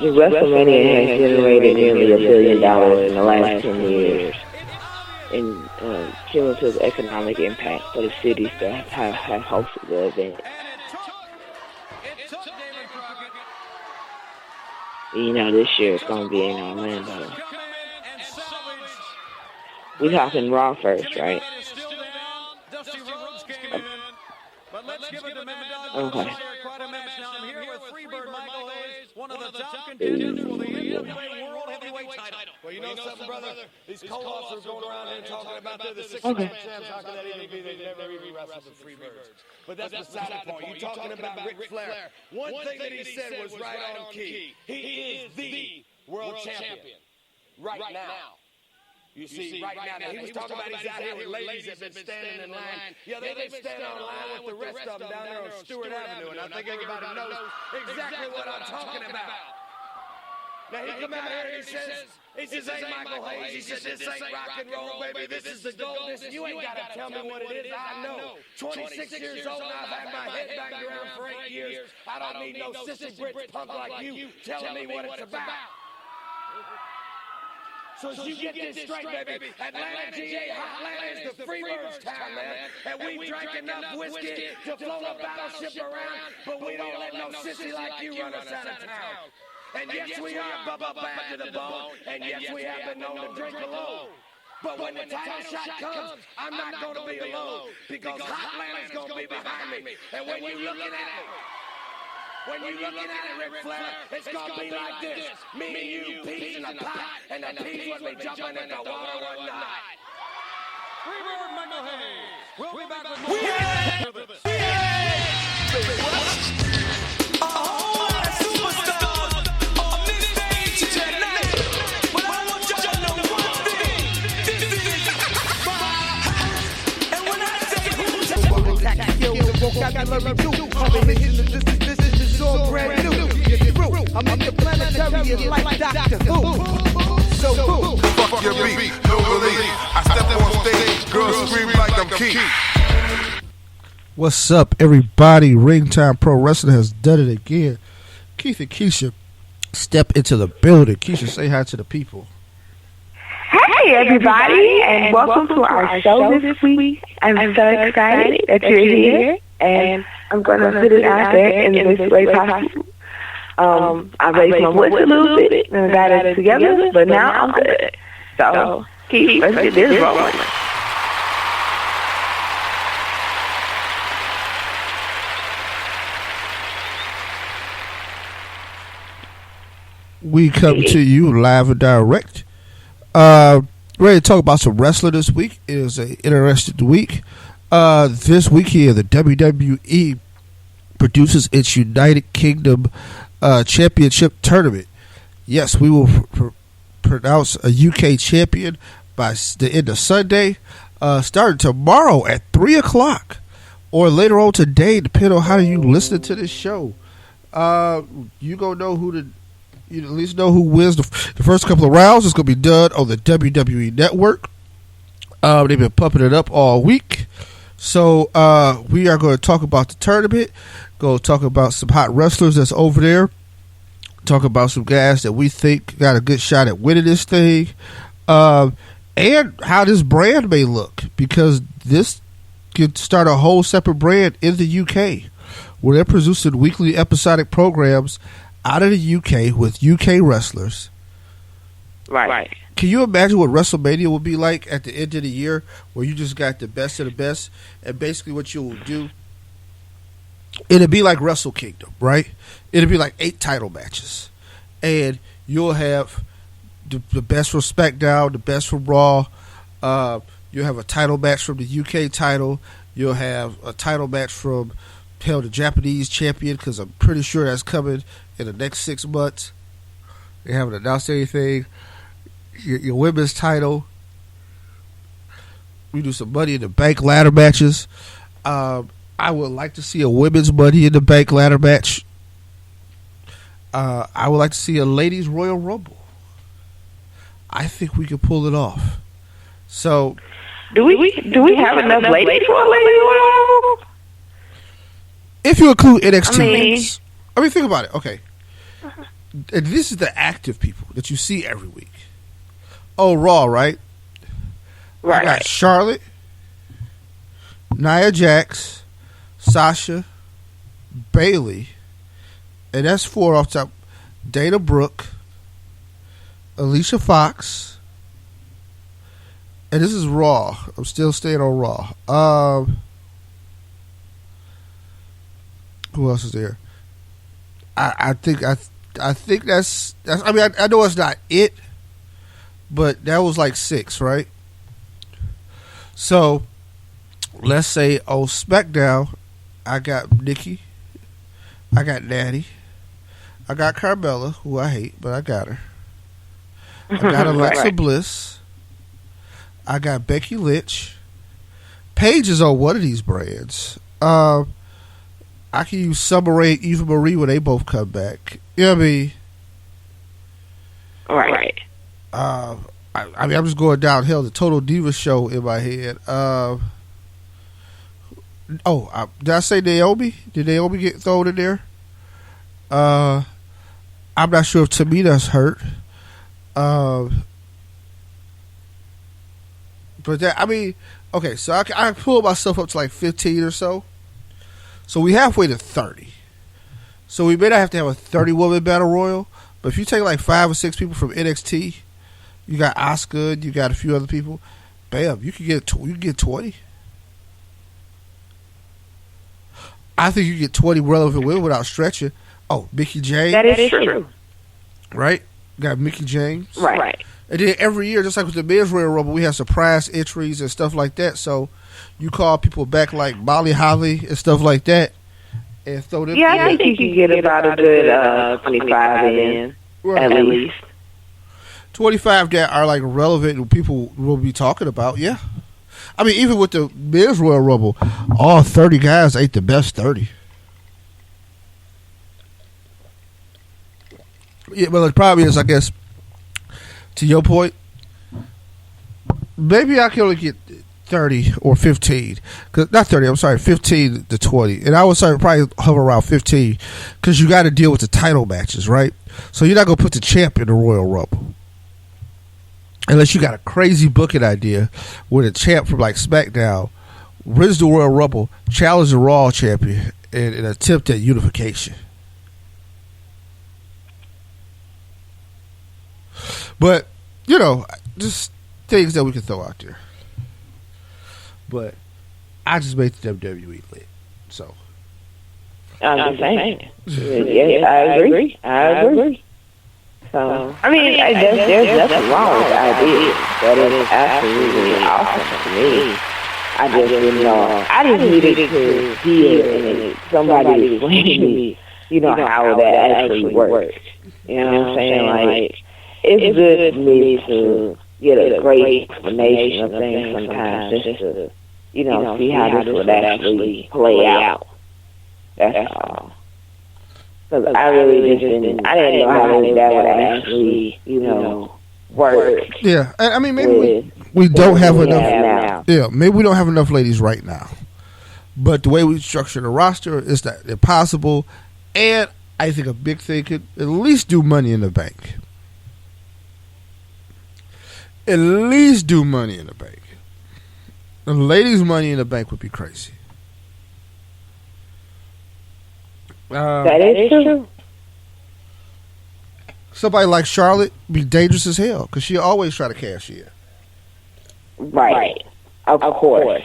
The WrestleMania has generated nearly $1 billion in the last 10 years in cumulative economic impact for the cities that have hosted the event. You know, this year it's going to be in Orlando. We're talking Raw first, right? Okay. Well, you know something, brother? These co-ops are going around here talking about they're the six-man champs. How can that even be? They've never even wrestled the Freebirds. But that's beside the point. You're talking about Ric Flair. One thing that he said was right on key. He is the world champion right now. You see, right now, he was talking about he's out here with ladies that have been standing in line. Yeah, they've been standing in line with the rest of them down there on Stewart Avenue, and I think everybody knows exactly what I'm talking about. Now, he come out here and he says, ain't Michael Hayes. He says, this ain't rock and roll, baby. This is the gold. You ain't got to tell me what it is. I know. 26 years old, I've had my head banged around for 8 years. I don't need no sissy Brit punk like you telling me what it's about. So you get this straight, baby. Atlanta, GA, Atlanta is the Freebirds town, man. And we drank enough whiskey to float a battleship around, but we don't let no sissy like you run us out of town. And yes, we are bad to the bone, and yes, we have been known to drink alone. But when the title shot comes, I'm not going to be alone, because Hotlander's going to be behind me. And when you're looking at it, Ric Flair, it's gonna be like this. Me and you, peas in a pot, and the peas will be jumping in the water one night. Freebird Michael Hayes. We'll be back with more. A whole lot of superstars on this stage tonight. But I want y'all to know one thing. This is my house. And when I say who's the vocabulary new, this is all brand new. You're through. I'm interplanetary like Doctor Who. So cool. Fuck your beat, no belief. I step on stage, girls scream like I'm Keith. What's up, everybody? Ringtime Pro Wrestling has done it again. Keith and Keisha step into the building. Keisha, say hi to the people. Hey, everybody, and welcome to our show this week. I'm so excited that you're here, and I'm going to put it out there in the best way possible. I raised my voice a little bit and got it together, but now I'm good. So, Keith, let's get this rolling. We come to you live and direct. Ready to talk about some wrestling this week. It is an interesting week. This week here, the WWE produces its United Kingdom Championship Tournament. Yes, we will pronounce a UK champion by the end of Sunday, starting tomorrow at 3 o'clock, or later on today, depending on how you listen to this show. You gonna know you at least know who wins the first couple of rounds. It's going to be done on the WWE Network. They've been pumping it up all week. So we are going to talk about the tournament, go talk about some hot wrestlers that's over there, talk about some guys that we think got a good shot at winning this thing, and how this brand may look, because this could start a whole separate brand in the UK where they're producing weekly episodic programs out of the UK with UK wrestlers. Right. Can you imagine what WrestleMania would be like at the end of the year, where you just got the best of the best, and basically what you will do, it'd be like Wrestle Kingdom, right? It'd be like 8 title matches, and you'll have the best from SmackDown, the best from Raw. You'll have a title match from the UK title. You'll have a title match from the Japanese champion, because I'm pretty sure that's coming in the next 6 months. They haven't announced anything. Your women's title. We do some Money in the Bank ladder matches. I would like to see a women's Money in the Bank ladder match. I would like to see a ladies Royal Rumble. I think we can pull it off. So, do we have enough ladies for a ladies Royal Rumble? If you include NXT women's. I mean, think about it. Okay. and this is the active people that you see every week. Oh, Raw, right? Right. I got Charlotte, Nia Jax, Sasha, Bayley, and that's 4 off top. Dana Brooke, Alicia Fox, and this is Raw. I'm still staying on Raw. Who else is there? I think that's. I mean, I know it's not it, but that was like 6, right? So let's say on SmackDown, I got Nikki, I got Natty, I got Carmella, who I hate, but I got her. I got Alexa Bliss. I got Becky Lynch. Paige is on one of these brands. I can use Summer Rae and Eva Marie when they both come back. You know what I mean? Right. I mean, I'm just going downhill. The Total Diva show in my head. Did I say Naomi? Did Naomi get thrown in there? I'm not sure if Tamina's hurt. But that, I mean, okay, so I pull myself up to like 15 or so. So we halfway to 30. So we may not have to have a 30-woman battle royal, but if you take like 5 or 6 people from NXT, you got Asuka, you got a few other people, bam, you can get 20. I think you get 20 relevant women without stretching. Oh, Mickie James. That is true. Right? Got Mickie James. Right. And then every year, just like with the Men's Royal Rumble, we have surprise entries and stuff like that. So you call people back like Molly Holly and stuff like that and throw them. Yeah, I think you can get about a good 25 in, at least. 25 that are like relevant and people will be talking about, yeah. I mean, even with the Men's Royal Rumble, all 30 guys ain't the best 30. Yeah, but the problem is, I guess, to your point, maybe I can only get 30 or 15. Not 30, I'm sorry, 15 to 20. And I would say probably hover around 15 because you got to deal with the title matches, right? So you're not going to put the champ in the Royal Rumble. Unless you got a crazy booking idea where the champ from like SmackDown wins the Royal Rumble, challenges the Raw champion in an attempt at unification. But, you know, just things that we can throw out there. But I just made the WWE lit. So. I'm just saying. Yes, I agree. So, I mean, there's nothing wrong with the idea. That is absolutely awesome to me. I just didn't know. I just needed to hear and somebody explain to me, you know, how that actually works. You know what I'm saying? Like, it's good for me to get a great explanation of things sometimes just to, you know, see how this would actually play out. That's all. Because I really just didn't, I didn't know how that would actually, you know, work. Yeah, I mean, maybe we don't have enough. Yeah, maybe we don't have enough ladies right now. But the way we structure the roster is that they're possible. And I think a big thing could at least do Money in the Bank. At least do Money in the Bank. The ladies' Money in the Bank would be crazy. That is true. Somebody like Charlotte be dangerous as hell because she always try to cash in. Right. Of course.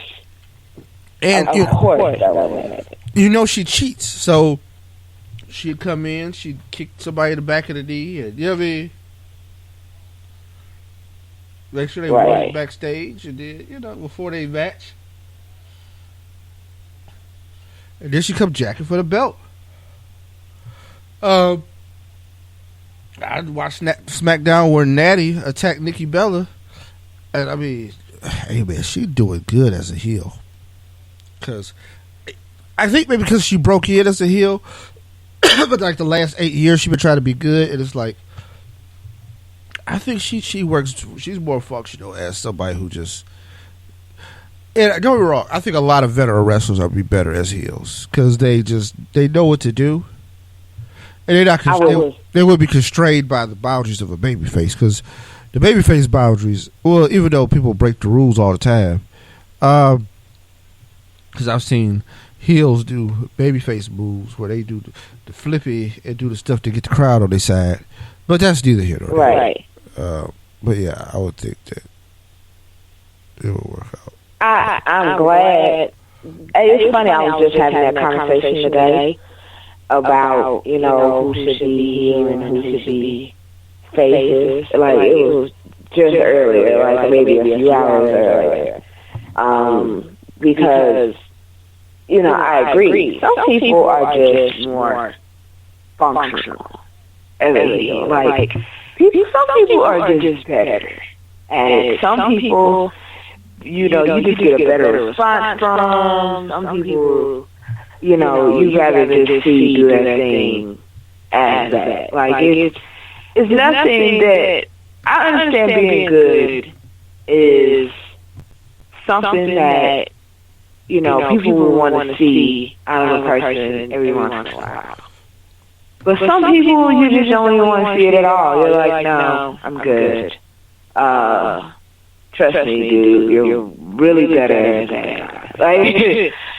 And of course. You know she cheats, so she'd come in, she'd kick somebody in the back of the knee, and you know what I mean? Make sure they win backstage, and then, you know, before they match. And then she come jacking for the belt. I watched SmackDown where Natty attacked Nikki Bella, and I mean, hey man, she doing good as a heel. Cause I think maybe because she broke in as a heel, but like the last 8 years she been trying to be good, and it's like I think she works. She's more functional as somebody who just. And don't get me wrong, I think a lot of veteran wrestlers would be better as heels because they know what to do. And they would be constrained by the boundaries of a babyface, because the babyface boundaries, well, even though people break the rules all the time, because I've seen heels do babyface moves where they do the flippy and do the stuff to get the crowd on their side, but that's neither here nor there. Right. But yeah, I would think that it will work out. I'm glad. It's funny, I was just having that conversation today about, who should be heel and who should be faces. Like, it was just earlier, like maybe a few hours earlier. Because, I agree. Some people are just more functional as a heel. Like, some people are just better. And some people, you just get a better response from. Some people, you'd rather just see do that thing as that. Like, it's nothing that, I understand being good is something that, people will want to see out of a person every once in a while. But some people, you just don't even want to see it at all. You're like, no, I'm good. Trust me, dude, you're really better at that.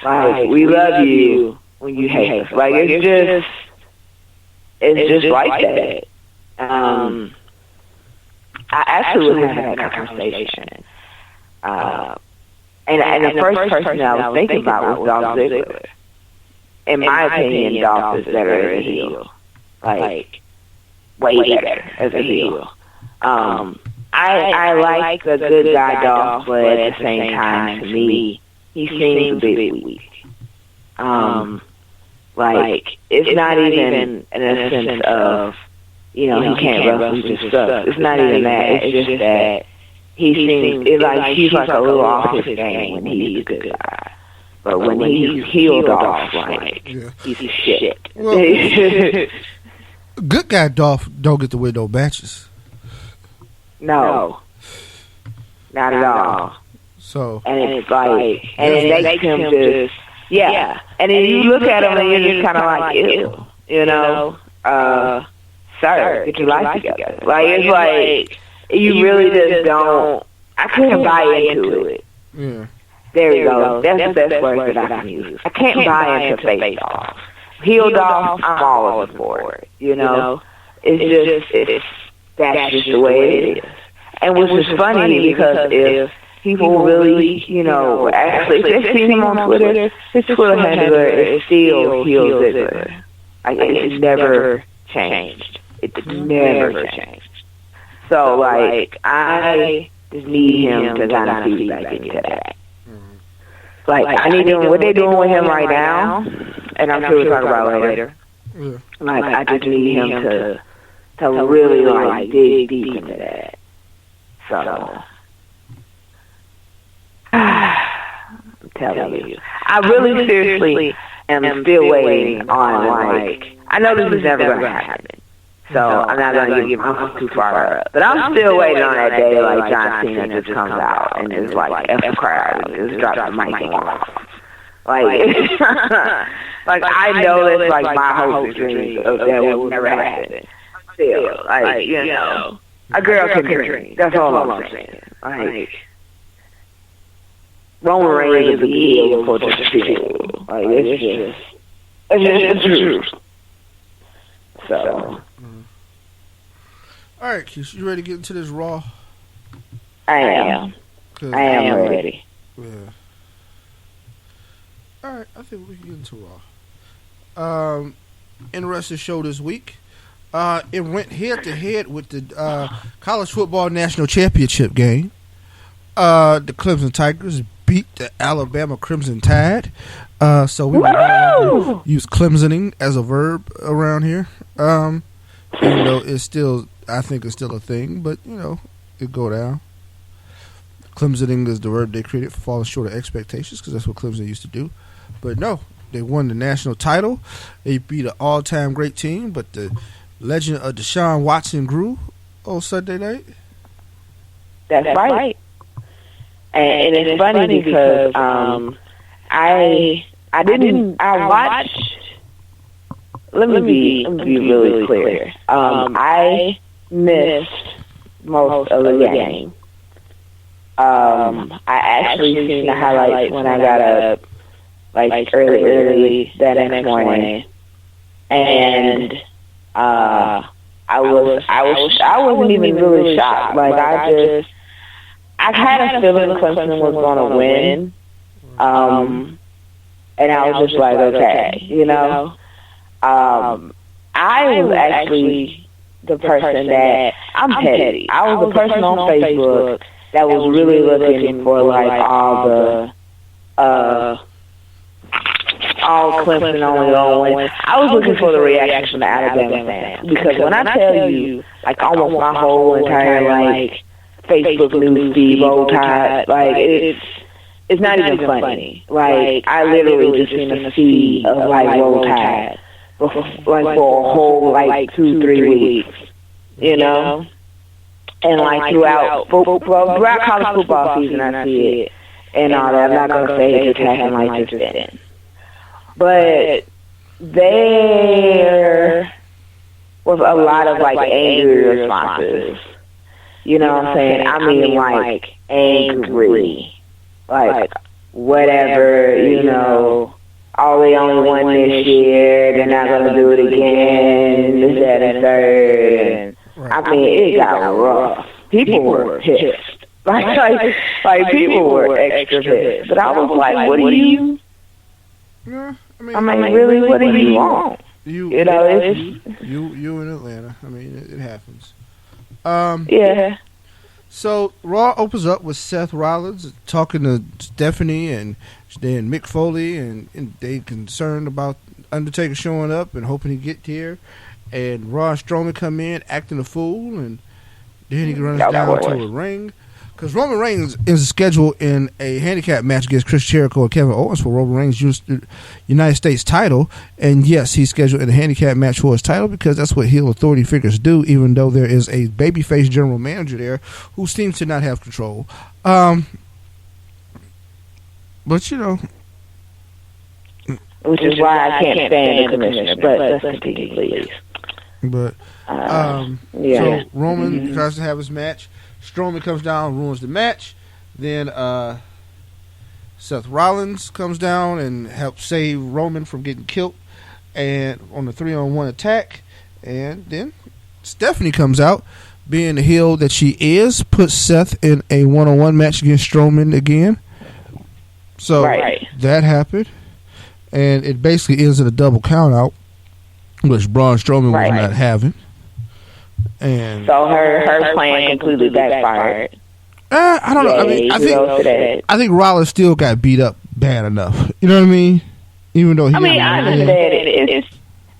Like, we love you when you hate us. Like, it's just like that. I actually had that conversation. And the first person I was thinking about was Dolph Ziggler. In my opinion, Dolph is better as a heel. Like, way better as a heel. I like the good guy Dolph, but at the same time, to me, he seems a bit weak. Like, it's not even in a sense of, he can't wrestle, he just sucks. It's not even that. It's just that he seems, he's like a little off his game when he's a good guy. But when he's healed off, like, he's shit. Well, good guy Dolph don't get to win no matches. No. Not at all. So. And it's like, and it makes him just, And then you look at him and you're just kind of like, ew, sir, get your life together. Like, it's like, you really just don't, I couldn't buy into it. Yeah. There you go. That's the best word that I can use. I can't buy into face off. Heel Dolph, I'm all for it. It's that's just the way it is. And which is funny because if people really, actually, if they've seen him on Twitter, his Twitter handler is still Heel Ziggler. Like, it's never changed. It's never changed. So, like, I just need him to kind of feed back into that. Like, I need him, what they're doing with him right now, and I'm sure we'll talk about it later. Like, I just need him to really, like, dig deep into that. So, I'm telling you. I really seriously am still waiting on, like, I know this is never going to happen. So I'm not going to give him too far up. But I'm still waiting on that day, like, John Cena just comes out and just, like, F the crowd and just drops the mic and walks off. Like, like, I know that's, like, my hopes and dreams of that will never happen. Still, like, a girl can dream. That's all I'm saying. Like, Roman Reigns is a heel for the truth. Like, it's just the truth. So. All right, Keith, you ready to get into this Raw? I am. I am ready. Yeah. All right, I think we can get into Raw. Interesting show this week. It went head-to-head with the College Football National Championship game. The Clemson Tigers beat the Alabama Crimson Tide. So we will use Clemsoning as a verb around here. Even though it's still, I think it's still a thing, but, it go down. Clemsoning is the verb they created for falling short of expectations, because that's what Clemson used to do. But no, they won the national title. They beat an all-time great team, but the legend of Deshaun Watson grew on Sunday night. That's right. And it's funny because I watched let me be really clear. I missed most of the game. I actually seen the highlights when I got up, like early that next morning, and I wasn't even really shocked. Like I had a feeling Clemson was going to win, and I was just like, okay, you know. I was actually the person that I'm petty. I was the person on Facebook that was really looking for like all Clemson only going. I was looking for the reaction from the Alabama fans, because when I tell you, like almost my whole entire like Facebook news feed roll tide, like it's not even funny. Like I literally just seen a feed of like roll tide, like for a whole like 2-3 weeks, you know. And like throughout college football season, I see it and all that. I'm not gonna say it just happened like just then, but there was a lot of like angry responses. You know what I'm saying? I mean, like angry, like whatever. You know, they only won this year. They're not gonna do it again. This, that, and third. And I mean, it got rough. People were pissed. Like people were extra pissed. But I was like, what do you? Yeah, I mean, really, what do you want? You know, it's you in Atlanta. I mean, it happens. Yeah. So Raw opens up with Seth Rollins talking to Stephanie and then Mick Foley, and they concerned about Undertaker showing up and hoping he get here. And Braun Strowman come in acting a fool, and then he runs down to a ring. Because Roman Reigns is scheduled in a handicap match against Chris Jericho and Kevin Owens for Roman Reigns' United States title. And yes, he's scheduled in a handicap match for his title because that's what heel authority figures do, even though there is a babyface general manager there who seems to not have control. But, you know. Which is why I can't stand the commissioner. But let's continue, please. But, so Roman tries to have his match. Strowman comes down, ruins the match. Then Seth Rollins comes down and helps save Roman from getting killed, and on the 3-on-1 attack. And then Stephanie comes out, being the heel that she is, puts Seth in a 1-on-1 match against Strowman again. So that happened, and it basically ends in a double count out, which Braun Strowman was not having. And so her plan completely backfired. I don't know. I mean, I think Rollins still got beat up bad enough. You know what I mean? Even though I understand it.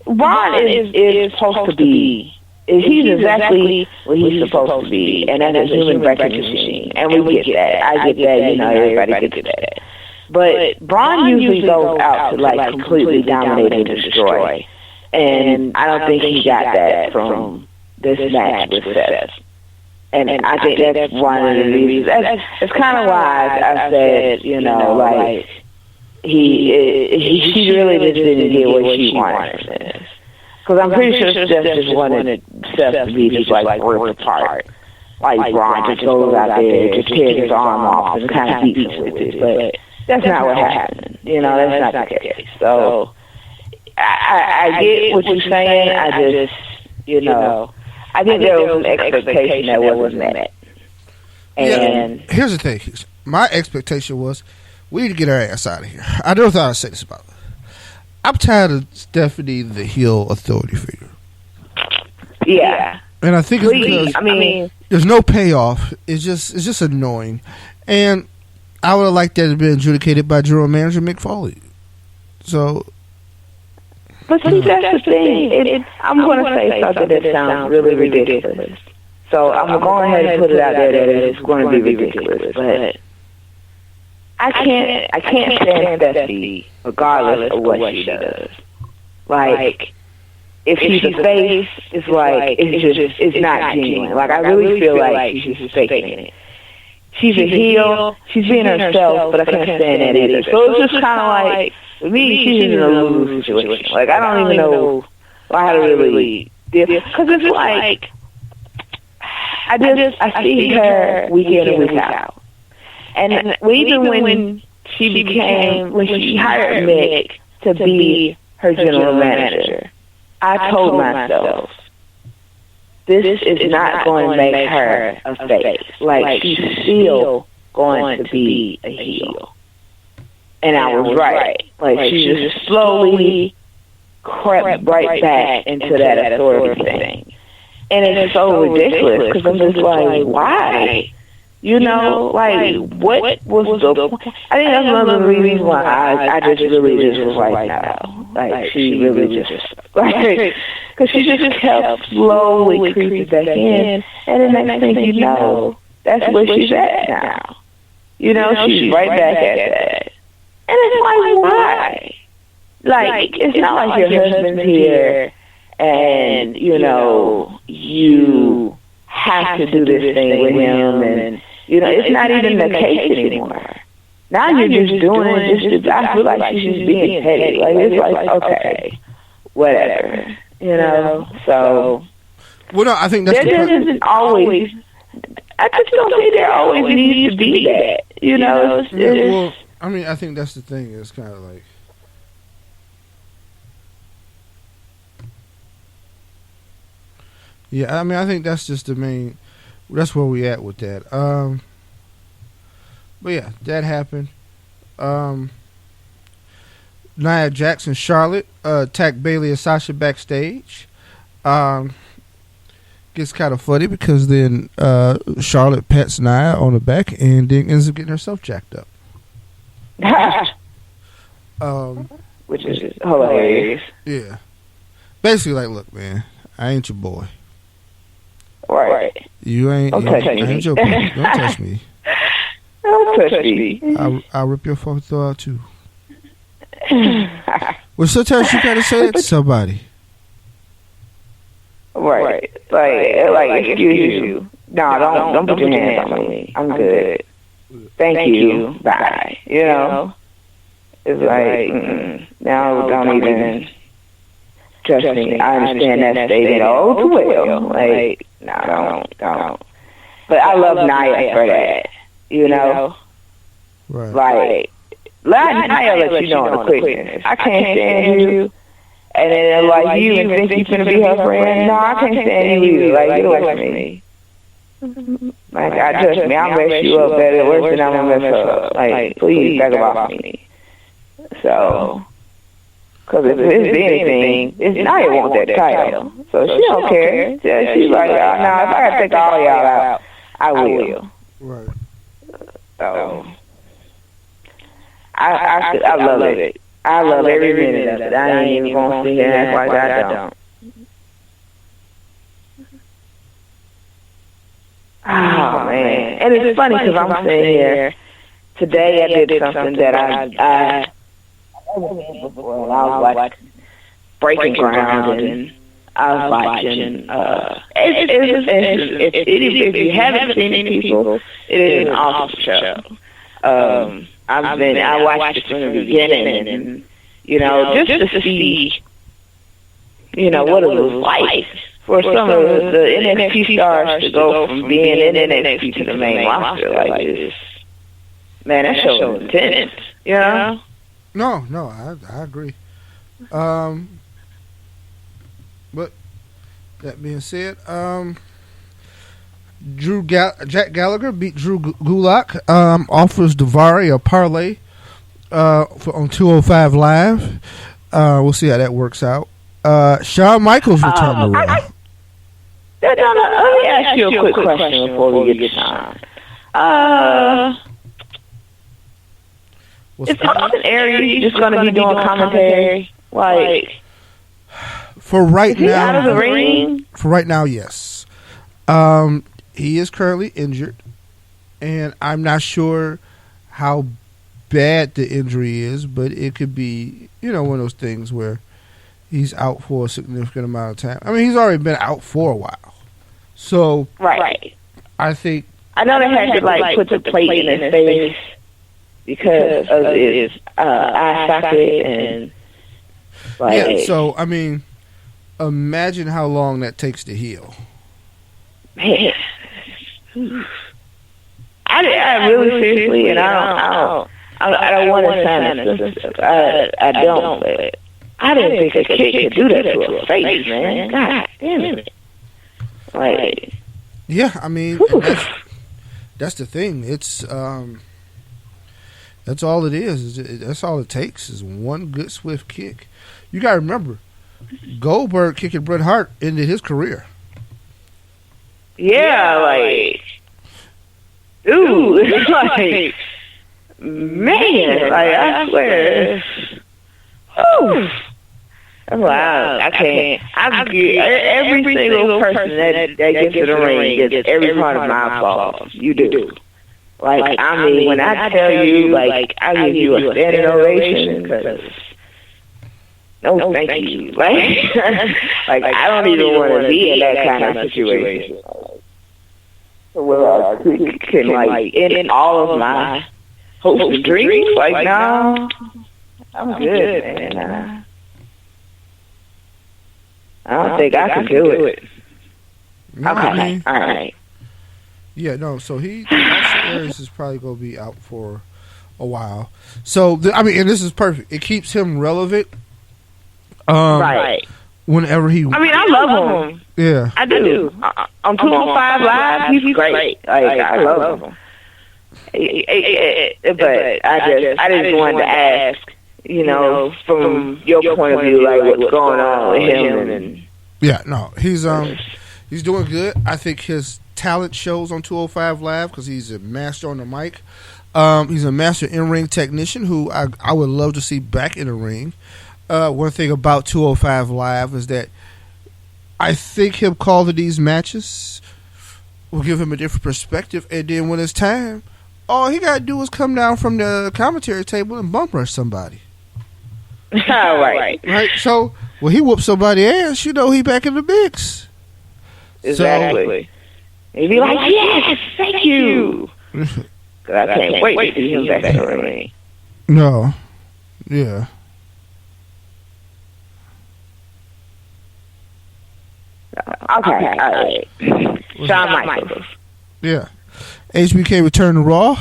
Braun is supposed to be. He's exactly what he's supposed to be, and that's a human wrecking machine. And we get that. I get that. You know, everybody gets that. But Braun usually goes out to like completely dominate and destroy, and I don't think he got that from this match with Seth. And I think that's one of the reasons. It's kind of why I said, you know, like, she really just didn't get what she wanted from this. Because I'm pretty sure Seth just wanted Seth to be just, like ripped apart. Like, Braun just goes out there, just tears his arm off and kind of beats him with it. But that's not what happened. You know, that's not the case. So, I get what you're saying. I just, you know, I think there was an expectation that wasn't met. And here's the thing. My expectation was we need to get our ass out of here. I never thought I'd say this about her. I'm tired of Stephanie, the heel authority figure. Yeah. And I think it's because there's no payoff. It's just annoying. And I would have liked that to be adjudicated by general manager Mick Foley. So... But see, that's the thing. I'm going to say something that sounds really ridiculous. So I'm going ahead and put it out there that it's going to be ridiculous. But I can't stand Stephanie regardless of what she does. Like, if she's a face, it's like it's not genuine. Like, I really feel like she's just faking it. She's a heel. She's being herself, but I can't stand that either. So it's just kind of like, with me, she's in a lose situation. Like, I don't even know how to really deal. Because it's like, I see her week in and week out. And even when when she hired Mick to be her general manager, I told myself, this is not going to make her a face. Like, she's still going to be a heel. And I was right. Like, she just slowly crept right back into that authority thing. And it's so ridiculous because I'm just like, why? You know, like, what was the point? I think that's one of the reasons why I just really just was like, no. Like, she really just, like, because she just kept slowly creeping back in. And the next thing you know, that's where she's at now. You know, she's right back at that. And it's like, why? Like, it's not like your husband's here and, you know, you have to do this thing with him, and, you know, it's not even the case anymore. Now you're just doing it I feel like she's just being petty. Like, it's like, okay, whatever, you know, so. Well, no, I think that's there doesn't always, I just don't think there always needs to be that, you know. Well, I mean, I think that's the thing. It's kind of like, yeah, I mean, I think that's just the main. That's where we at with that. But yeah, that happened. Nia Jax and Charlotte attacked Bayley and Sasha backstage. Gets kind of funny because then Charlotte pats Nia on the back and then ends up getting herself jacked up. Which is hilarious. Yeah. Basically, like, look, man, I ain't your boy. Right. You ain't. Don't touch me. I ain't your boy. Don't touch me. Don't touch me. I'll rip your fucking throat out too. Well, sometimes you gotta say that to somebody. Right. Like, excuse you. No, don't put your hands on me. I'm good. Thank you. Bye. You know? It's like, now don't even trust me. I understand that statement all too well. Like, no, don't. But I love Nia for that. You know? Right. Like, Nia let you know in the quickness. I can't stand you. And then, like, you even think you're going to be her friend. No, I can't stand you either. Like, get away from me. Like, trust me, I'll mess you up better, worse than I'm going to mess her up. Like, please, back off me. So, because if it's anything, it's Nia wants that title. So she don't care. She's like, no, if I got to take all y'all out, I will. Right. So, I love it. I love every minute of it. I ain't even going to sit here and act like I don't. Oh, man. And it's funny because I'm sitting here. Today I did something that I never did before. And I was like breaking ground, and I was watching. If you haven't seen any people, it is an awesome show. I watched it from the beginning, and you know, just to see, you know, what it was like for some of the NXT stars to go from being in NXT to the main roster like this. Man, that show was intense. You know? No, I agree. But that being said, Jack Gallagher beat Drew Gulak. Offers Davari a parlay on 205 Live. We'll see how that works out. Shawn Michaels returned to Raw. Let me ask you a quick question before we get to Shawn. Is Austin Aries just going to be doing commentary? Like, for right now, out of the ring? For right now, yes. He is currently injured, and I'm not sure how bad the injury is, but it could be, you know, one of those things where he's out for a significant amount of time. I mean, he's already been out for a while. So, right. I think... I know they had to, like, put the plate in his face because of his eye socket and... Like, yeah, so, I mean... imagine how long that takes to heal. Man. I really seriously, and I don't want to sound expensive. I don't, but I didn't think a kid could do that to a face, man. God damn it. Like, yeah, I mean, that's the thing. It's that's all it is. That's all it takes is one good swift kick. You got to remember, Goldberg kicking Bret Hart ended his career. Yeah, like, dude, like, man, like, I swear. Ooh. Wow, I can't. Every single person that gets to the ring gets every part of my applause. You do. Like, I mean, when I tell you, like, I give you a standing ovation because, no, thank you. Like, I don't even want to be in that kind of situation. Well, I can, like, in all of my hopes and dreams, like, no, I'm good, man. I don't think I can do it. No, Okay, I mean, all right. Yeah, no. So Aries is probably going to be out for a while. So I mean, and this is perfect. It keeps him relevant. Right. Whenever he, I mean, I love him. Yeah, I do. On 205 Live, he's great. Like, I love him. But I just wanted to ask, you know, from your point of view, like, what's going on with him? And yeah, no, he's doing good. I think his talent shows on 205 Live because he's a master on the mic. He's a master in-ring technician who I would love to see back in the ring. One thing about 205 Live is that I think him calling these matches will give him a different perspective. And then when it's time, all he got to do is come down from the commentary table and bum rush somebody. right. So when he whoops somebody's ass, you know he back in the mix. Exactly. He'd be like, yes, thank you. Cause I can't wait to see him back in the ring. No. Yeah. Okay, all right. Shawn Michaels. Yeah. HBK returned to Raw.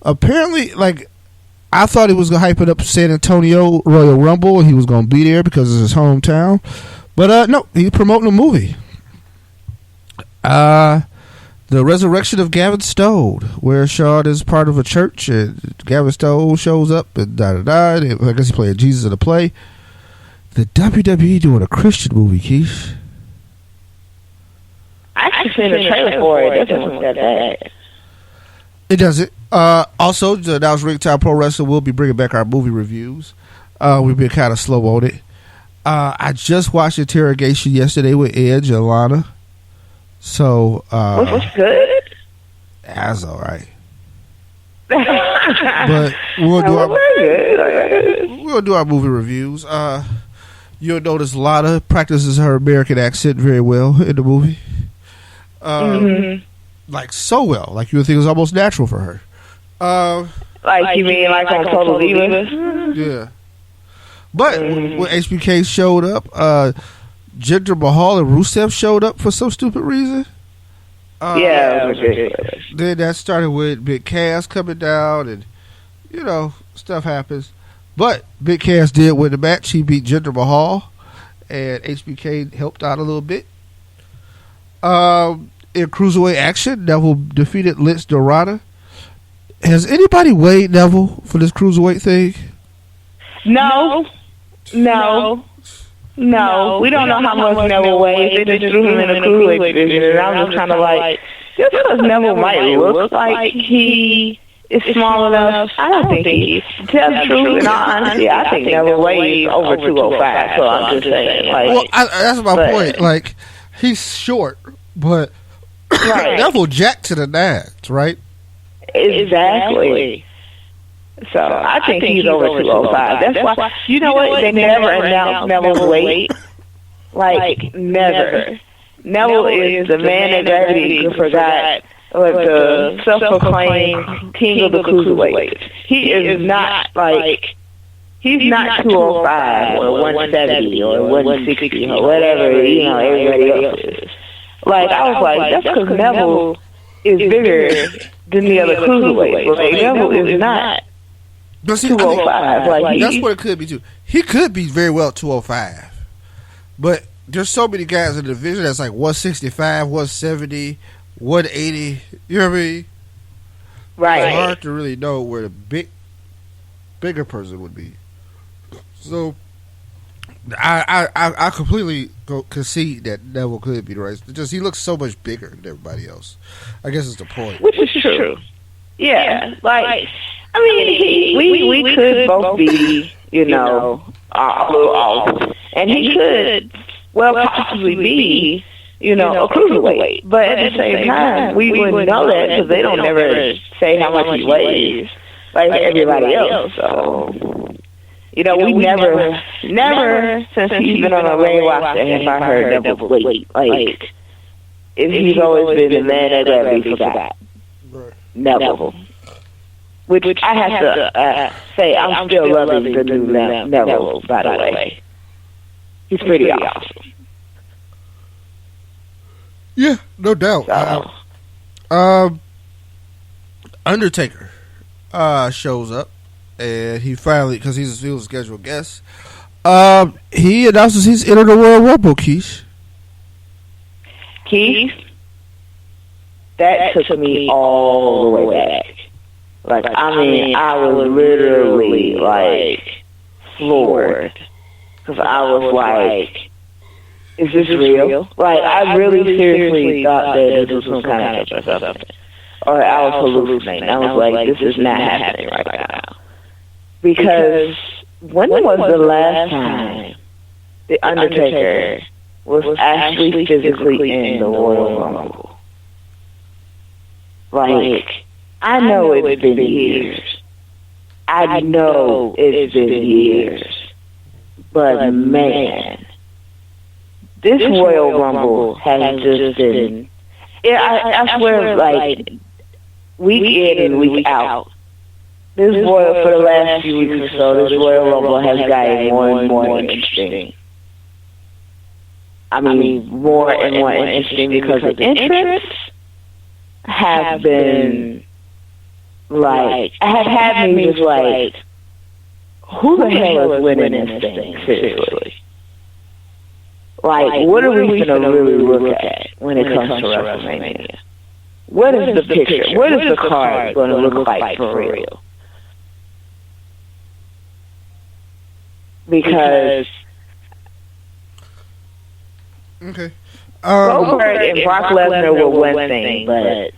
Apparently, like, I thought he was going to hype it up San Antonio Royal Rumble, and he was going to be there because it's his hometown. But, no, he's promoting a movie. The Resurrection of Gavin Stone, where Shawn is part of a church, and Gavin Stone shows up, and da-da-da. I guess he played Jesus in the play. The WWE doing a Christian movie, Keith. I actually seen a trailer for it. It doesn't look that bad. It doesn't. Also, that was Ring Time Pro Wrestling. We'll be bringing back our movie reviews. We've been kind of slow on it. I just watched Interrogation yesterday with Edge and Lana. So, what's good? That's all right. But we'll do our movie reviews. You'll notice Lana practices her American accent very well in the movie. Like, so well. Like, you would think it was almost natural for her. Like, you mean like on Total Divas? Yeah. But when HBK showed up, Jinder Mahal and Rusev showed up for some stupid reason. Yeah, it was ridiculous. Then that started with Big Cass coming down, and, you know, stuff happens. But Big Cass did win the match. He beat Jinder Mahal, and HBK helped out a little bit. In Cruiserweight action, Neville defeated Lince Dorada. Has anybody weighed Neville for this Cruiserweight thing? No. We don't know how much Neville weighs. They just threw him in the Cruiserweight division, and I'm just kind of like, just because Neville might look like he is small enough, I don't think he is. To tell the truth, in all honesty, I think Neville weighs over 205, so I'm just saying. Like, well, that's my point. Like, he's short, but Neville jacked to the nines, right? Exactly. So I think he's over 205. That's why, you know what? They never announced Neville's weight. Like, never. Neville is the man that gravity forgot, the self-proclaimed king of the cruiserweights. He is not like he's not 205 or 170 or 160 or whatever, everybody else is. Like, I was like, that's because Neville is bigger than the other cruiserweights. But like, Neville is not 205. Like, that's what it could be, too. He could be very well 205. But there's so many guys in the division that's like 165, 170, 180. You know what I mean? Right. It's hard to really know where the bigger person would be. So I completely concede that Neville could be the right. Just he looks so much bigger than everybody else. I guess it's the point. Which is true. Yeah. Like, I mean, we could both be, a little off. And he could possibly be, a cruiserweight. But at the same time, we wouldn't know that because they don't ever say how much he weighs like everybody else. So, we never since he's been on a main roster have I heard Neville's weight. Like, he's always been the man that everybody forgot. Neville. Which I have to say, I'm still loving the new Neville, by the way. He's pretty awesome. Yeah, no doubt. So. Undertaker shows up, and he finally, because he was a scheduled guest, he announces he's entered the Royal Rumble, Keith, that took me all the way back. Like, I mean, I was literally, like, floored. Because I was like, is this real? Like, I really seriously thought that this was some kind of trick or something. Or I was hallucinating. I was like, this is not happening right now. Because when was the last time the Undertaker was actually physically in the Royal Rumble? Like, I know it's been years. I know it's been years. But man, this Royal Rumble has just been, I swear, like, week in and week out, this Royal, for the last few weeks or so, this Royal Rumble has gotten more and more interesting. I mean, more and more interesting because the entrants have been, like, have had me just like, who the hell is winning this thing, seriously? Like, what are we going to really look at when it comes to WrestleMania? What is the picture? What is the card going to look like for real? Because okay, Goldberg and Brock Lesnar were one thing, but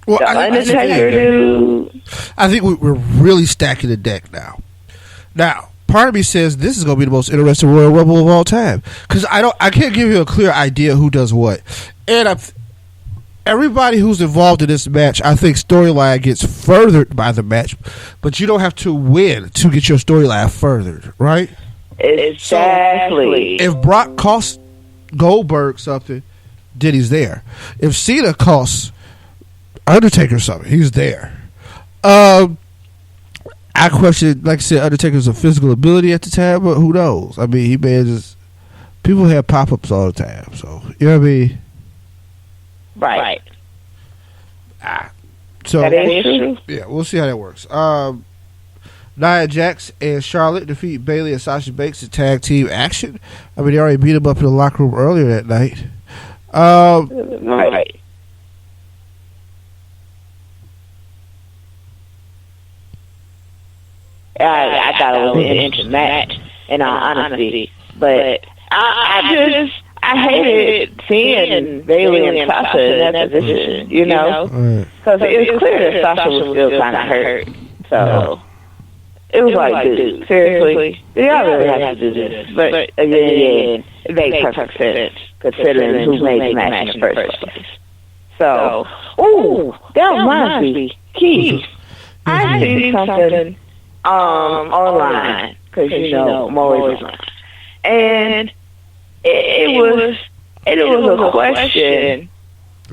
the Undertaker dude, I think we're really stacking the deck now. Now, part of me says this is going to be the most interesting Royal Rumble of all time because I can't give you a clear idea who does what, and everybody who's involved in this match, I think storyline gets furthered by the match, but you don't have to win to get your storyline furthered, right? Exactly. So if Brock costs Goldberg something, then he's there. If Cena costs Undertaker something, he's there. I question, like I said, Undertaker's a physical ability at the time, but who knows? I mean, he may have just, people have pop-ups all the time, so, you know what I mean? Right. So, that is true. Yeah, we'll see how that works. Nia Jax and Charlotte defeat Bayley and Sasha Banks in tag team action. I mean, they already beat them up in the locker room earlier that night. Right. I thought it was an interesting match, in all honesty. But I hated seeing Bayley and Sasha in that position, you know? Because it was clear that Sasha was still kind of hurt. So it was like, dude, seriously? Y'all really have to do this. But again, it made perfect sense, considering who made the match in the first place. So, that reminds me, Keith, I seen something online, because you know I'm always online, and it was a question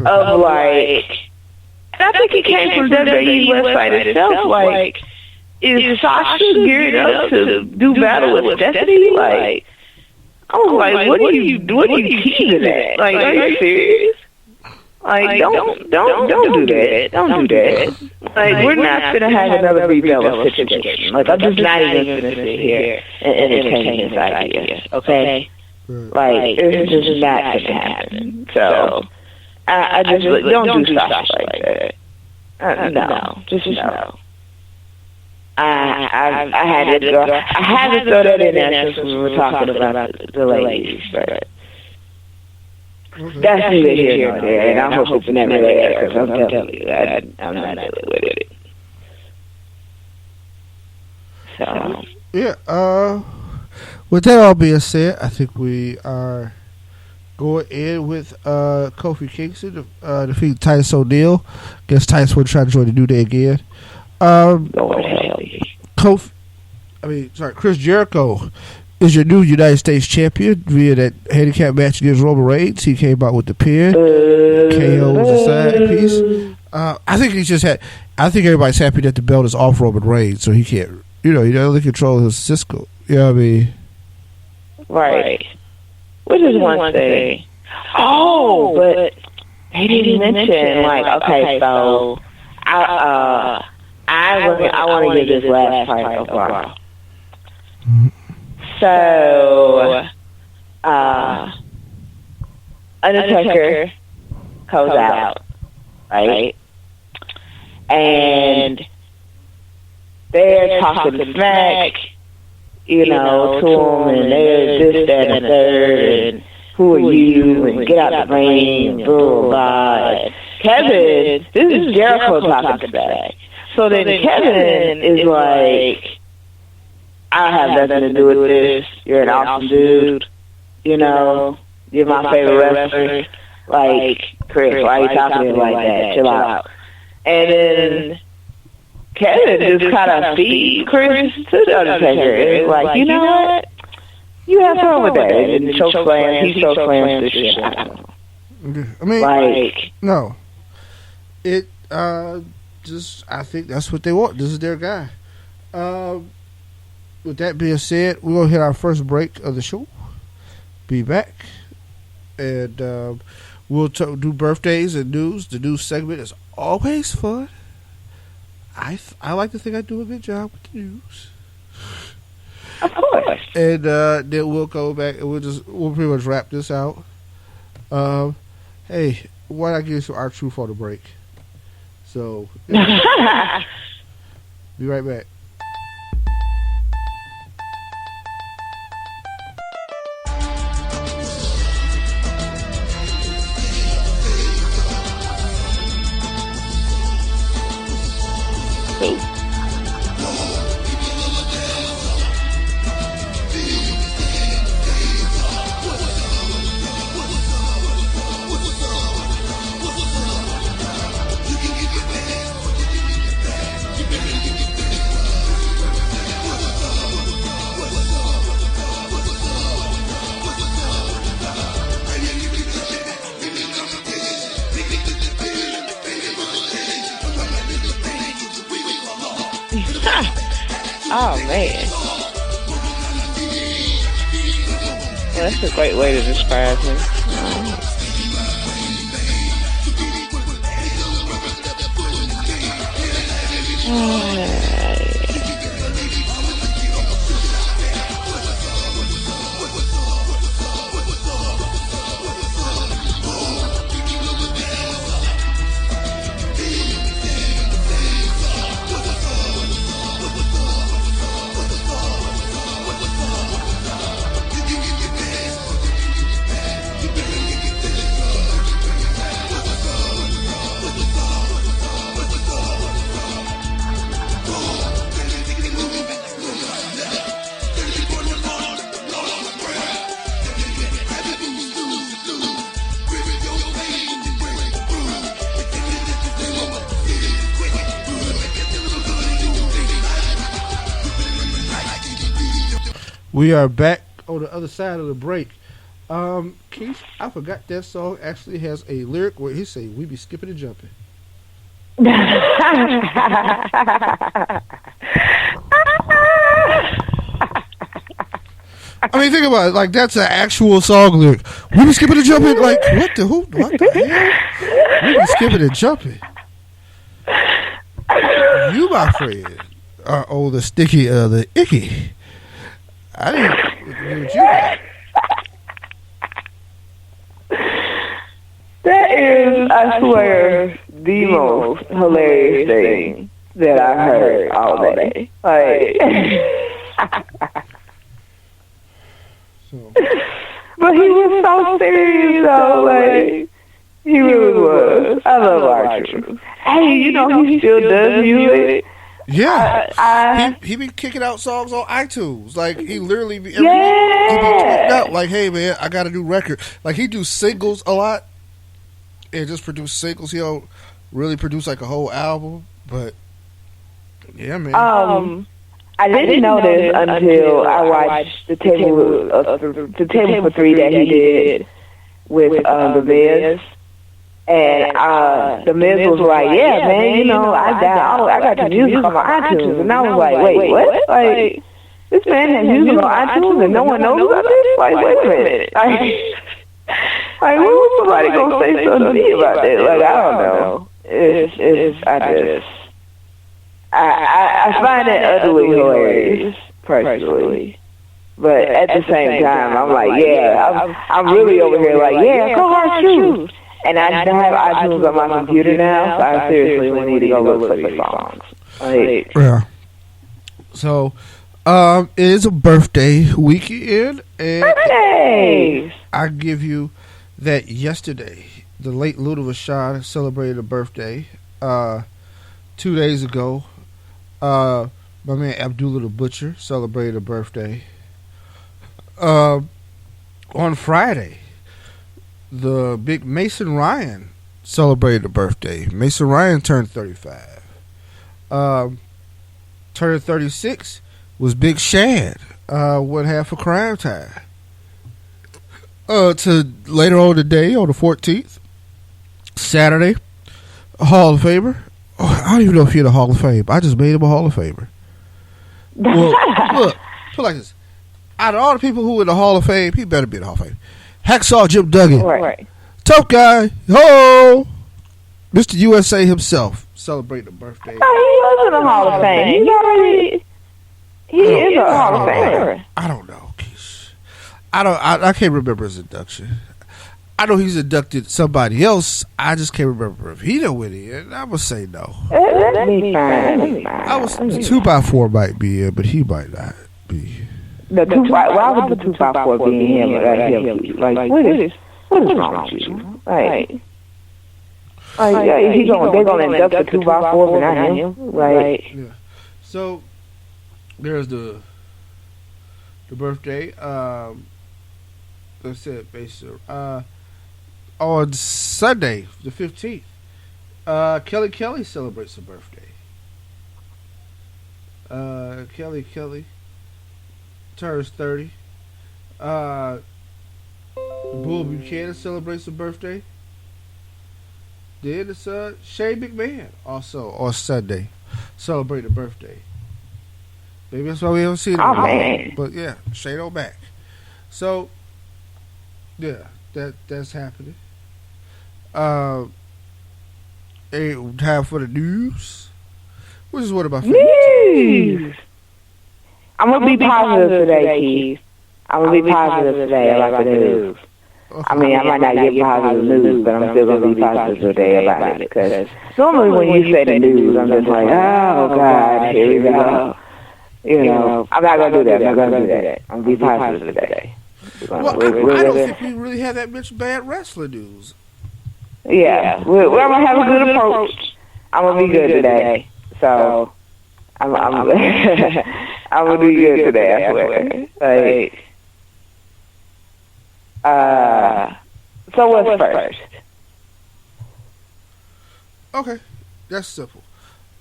of like, and I think it came from WWE's website itself, like, is Sasha geared up to do battle with Destiny? Like, I was like, what are you teasing at? Like, are you serious? Like, don't do that. Don't do that. Like, we're not gonna have another Bella situation. Like, I'm just not even gonna sit here and entertain this idea. Okay? Like, it's just not gonna happen. So, I just don't do stuff like that. No, just no. I had to go. I had to throw that in there since we were talking about the ladies, but. That's neither here nor there, and I hope it's never there, because I'm telling you, I'm not dealing with it. So. Yeah, with that all being said, I think we are going in with Kofi Kingston defeat Titus O'Neil. Guess Titus would try to join the New Day again. Chris Jericho is your new United States champion via that handicap match against Roman Reigns. He came out with the pin. KO was a side piece. I think everybody's happy that the belt is off Roman Reigns, so he can't, he doesn't control his Cisco. You know what I mean? Right. Which is one thing. Oh, but they didn't mention, like, okay, so I want to give this last part of Braun. So, Undertaker goes out, right? And they're talking smack, to him, and they're this, that, and the third, and who are you, and get out the ring, blah, blah, blah. Kevin, this is Jericho talking smack. So then Kevin is like, I have nothing to do with this. You're an awesome dude. You're my favorite wrestler. Like, Chris, why are you talking to me like that? Chill out. And then Kevin just kind of feeds Chris to the Undertaker. It's like, you know what? You have fun with that. And he chokeslams this shit. I don't know. I mean, like, no. I think that's what they want. This is their guy. With that being said, we're going to hit our first break of the show. Be back. And we'll do birthdays and news. The news segment is always fun. I like to think I do a good job with the news. Of course. And then we'll go back and we'll pretty much wrap this out. Hey, why not give you our truth on the break? So, be right back. Oh, man. Yeah, that's a great way to describe him. We are back on the other side of the break. Keith, I forgot that song actually has a lyric where he say, "We be skipping and jumping." I mean, think about it. Like, that's an actual song lyric. We be skipping and jumping. Like, what the hell? We be skipping and jumping. You, my friend, are the sticky, the icky. I didn't agree with you. That is, I swear, the most hilarious thing that I heard all day. Like, but he was so serious, though. Like, he really was. I love R-Truth. Hey, you know, he still does music. Yeah, he be kicking out songs on iTunes. Like, he literally be, he be tweeting out like, "Hey man, I got a new record." Like, he do singles a lot and just produce singles. He don't really produce like a whole album, but yeah, man. I didn't know this until I watched the table for three that he did with the Miz. And the Miz was like, "Yeah, man, you know, I got your music on my iTunes." And I was like, "Wait, what? Like, this man has music on iTunes and no one knows about this? Like, wait a minute. Like, when was somebody gonna say something to me about that? Like, I don't know. I find it utterly hilarious, personally. But at the same time, I'm like, I'm really over here like, go R-Truth. And I have iTunes on my computer now, so I seriously need to go look for these songs. Like, yeah. So, it is a birthday weekend, and birthdays! I give you that yesterday, the late Luda Rashad celebrated a birthday. 2 days ago, my man Abdullah the Butcher celebrated a birthday. On Friday, the big Mason Ryan celebrated a birthday. Mason Ryan turned 35. Turning 36 was Big Shad. One half of Crime Time. To later on today, on the 14th, Saturday, a Hall of Famer. Oh, I don't even know if he's in the Hall of Fame. I just made him a Hall of Famer. Well, look, put it like this. Out of all the people who are in the Hall of Fame, he better be in the Hall of Fame. Hacksaw Jim Duggan. Right. Tough guy. Ho! Mr. USA himself celebrating a birthday. Oh, he was in the Hall of Fame. He is a Hall of Famer. I don't know, Keish. I can't remember his induction. I know he's inducted somebody else. I just can't remember if he done went in. I would say no. That'd be fine. I was 2x4 might be in, but he might not be. Why would the 2x4 be in him? Like, what is wrong with you? Like, they're gonna induct the 2x4 but not him. Like, yeah. So there's the birthday. Let's say it basically. On Sunday, the 15th, Kelly celebrates a birthday. Kelly turns 30. Bull Buchanan celebrates a birthday. Then it's Shane McMahon also on Sunday celebrate a birthday. Maybe that's why we haven't seen him. But yeah, Shane O'Mac. So yeah, that's happening. Time for the news. Which is what about news? I'm gonna be positive today, Keith. I'm gonna be positive today about the news. Okay. I mean, I might not get positive news, but I'm still gonna be positive today about it. Because normally when you say the news, I'm just like, oh God, here we go. You know, I'm not gonna do that. I'm gonna be positive today. Well, I don't think we really have that much bad wrestler news. Yeah, we're gonna have a good approach. I'm gonna be good today, so I'm gonna be good today. I swear. Like, so what's first? Okay, that's simple.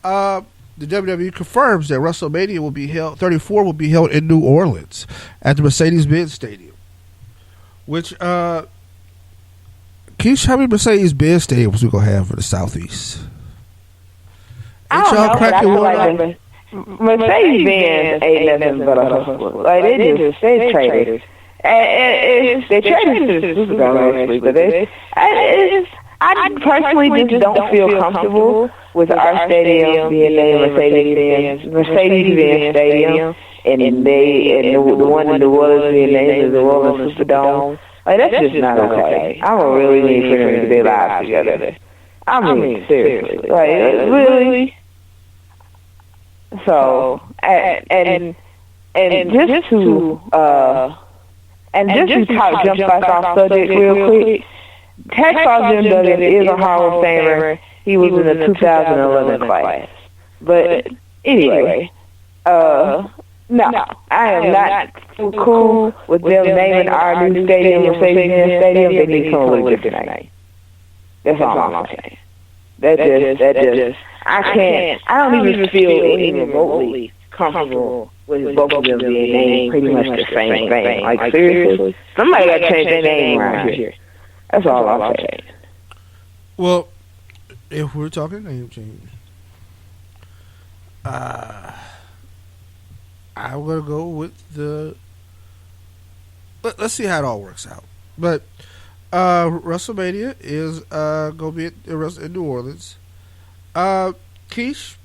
The WWE confirms that WrestleMania will be held. 34 will be held in New Orleans at the Mercedes-Benz Stadium. Which, Keish, how many Mercedes-Benz stadiums we gonna have for the Southeast? I don't know, but I feel like Mercedes-Benz ain't nothing but a hustler. Like, they're traders. They're traders to the Superdome, actually, but I personally just don't feel comfortable with our stadium being named Mercedes-Benz Stadium, and the one in New Orleans being named the New Orleans Superdome. Like, that's just not okay. I don't really need for them to be live together. I mean, seriously. Like, really? So, and just to jump back off subject real quick, Jim Duggan is a Hall of Famer. He was in the 2011 class. But anyway, no, I am not cool with them naming our new stadium Mercedes-Benz Stadium. They need some really different name. That's all I'm saying. That just, I don't even feel any remotely comfortable with both of them being named pretty much the same thing. Like, seriously, somebody got to change their name around here. That's all I'm saying. Well, if we're talking name change, I'm going to go with the... Let's see how it all works out. But WrestleMania is going to be in New Orleans. Keish,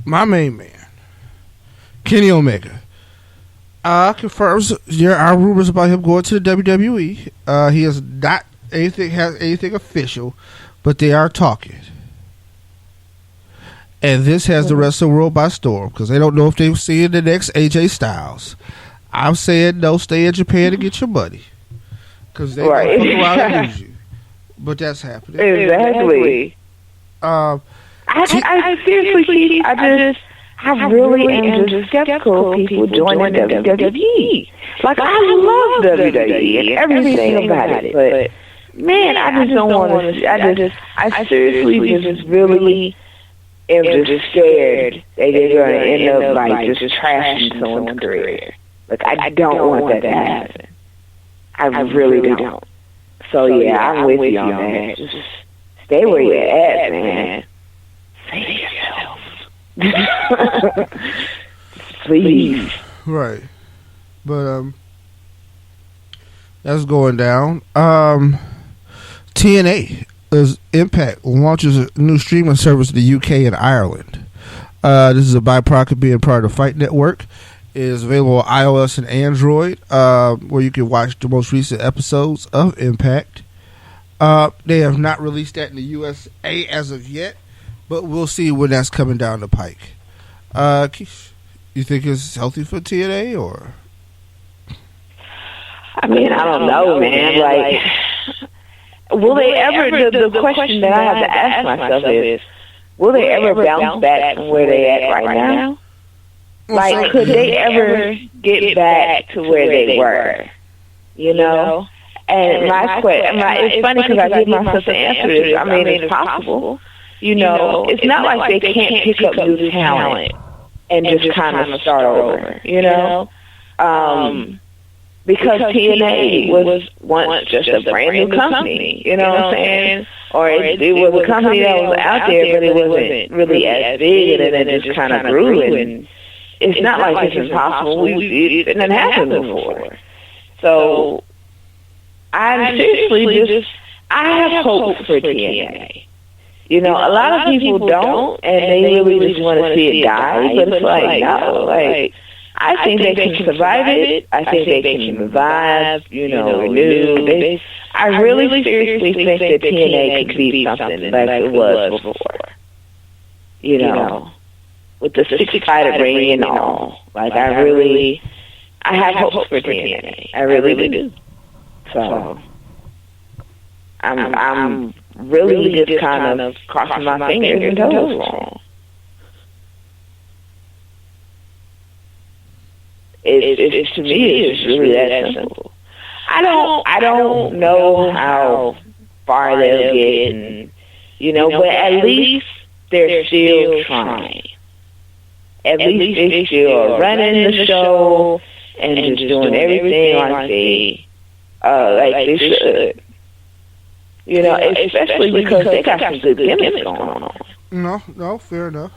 my main man, Kenny Omega, confirms there are rumors about him going to the WWE. He has not has anything official, but they are talking. And this has the rest of the world by storm because they don't know if they'll see the next AJ Styles. I'm saying no, stay in Japan and get your money because they right. fuck around and lose you. But that's happening. Exactly. I seriously, I really am just skeptical of people joining WWE. Like, I love WWE and everything about it, but man, I just don't want to. I seriously just really am just scared that they're going to end up like just trashing someone's career. Like, I don't want that to happen. I really don't. So yeah, I'm with you on that. Just stay where you're at, man. Save yourself. Please. Right. But that's going down. TNA is Impact launches a new streaming service in the UK and Ireland. This is a byproduct of being part of the Fight Network. It is available on iOS and Android, where you can watch the most recent episodes of Impact. They have not released that in the USA as of yet, but we'll see when that's coming down the pike. You think it's healthy for TNA, or? I mean, I don't know, man. Like, will they ever? The question that I have to ask myself is, will they ever bounce back from where they at right now? Like, could they ever get back to where they were? You know? And my question, it's funny because I give myself the answer to this. I mean, it's possible. You know, it's not like they can't pick up new talent and just kind of start over, you know? Because TNA was once just a brand new company, you know what I'm saying? Or it was a company that was out there, but it wasn't really as big, and then it just kind of grew, and it's not like it's impossible. It didn't happen before. So I seriously I have hope for TNA. You know, a lot of people don't, and they really just want to see it die, but it's like, no, like, I think they can survive it. I think they can revive, you know, renew. I really seriously think that TNA could be something like it was before. You know, with the 6-fighter ring and all. Like, I have hope for TNA. I really do. So, I'm really just kind of crossing my fingers and toes for 'em. It's to me, it's really that simple. I don't know how far they'll get, and, you know, but at least they're still trying. At least they still are running the show and just doing everything like they should. You know, especially because they got some good gimmicks going on. No, fair enough.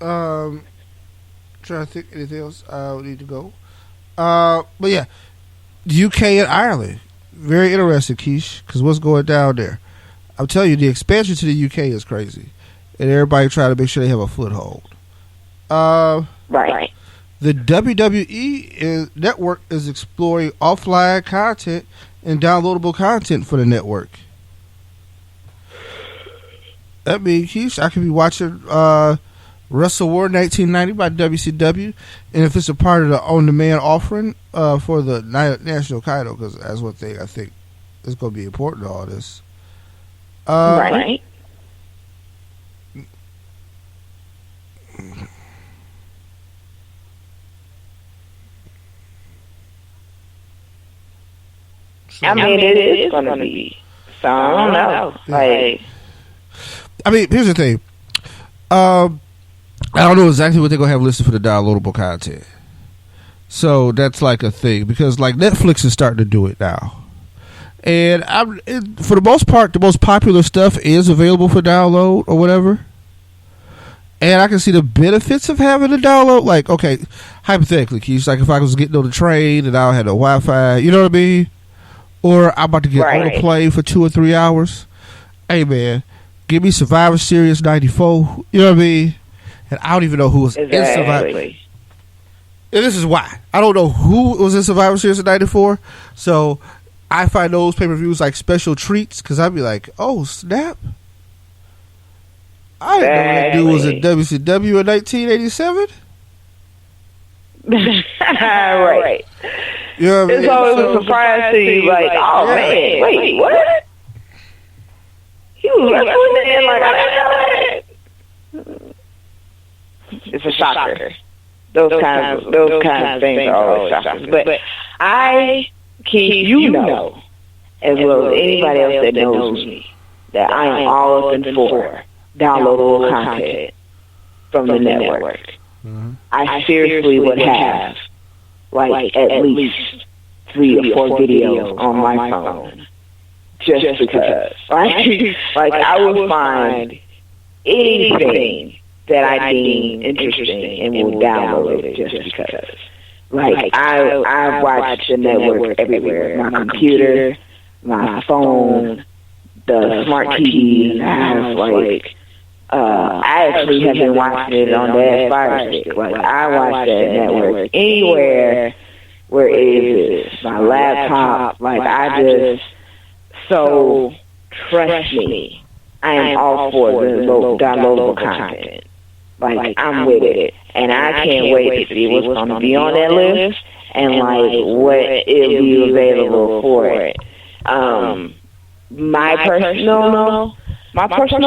Trying to think anything else I would need to go. But yeah, UK and Ireland. Very interesting, Keish, because what's going down there? I'm telling you, the expansion to the UK is crazy. And everybody trying to make sure they have a foothold. Right. The WWE network is exploring offline content and downloadable content for the network. That means, Keish, I could be watching Wrestle War 1990 by WCW, and if it's a part of the on-demand offering for the national title, because that's one thing I think is going to be important to all this. Right. I mean, it is going to be. So I don't know. Like, I mean, here's the thing. I don't know exactly what they're going to have listed for the downloadable content. So that's like a thing, because like Netflix is starting to do it now. And for the most part, the most popular stuff is available for download or whatever. And I can see the benefits of having a download. Like, okay, hypothetically, Keith, like if I was getting on the train and I don't have no Wi-Fi, you know what I mean? Or I'm about to get on a plane for 2 or 3 hours. Hey, man, give me Survivor Series 94. You know what I mean? And I don't even know who was in Survivor. And this is why. I don't know who was in Survivor Series in 94. So I find those pay-per-views like special treats, because I'd be like, oh, snap. I didn't know that dude was in WCW in 1987. Right. You know what I mean? It's always a surprise to you, like, oh, man, wait, what? He was wrestling in, like, I didn't know that. It's a shocker. Those kinds of things are always shockers. But Keith, you know, as well as anybody else that knows me, that I am all up in for downloadable content from the network. Mm-hmm. I seriously would have, like, at least 3 or 4 videos on my phone, just because. Like I would find anything that I deem interesting and will download it just because. Like, I watch the network everywhere. My computer, my phone, the smart TV. I actually have been watching it on the Fire Stick. Like, I watch that network anywhere where it is. My laptop. Like, so trust me, I am all for the downloadable content. Like, I'm with it. And I can't wait to see what's going to be on that list and, like, what it'll be available for it. My personal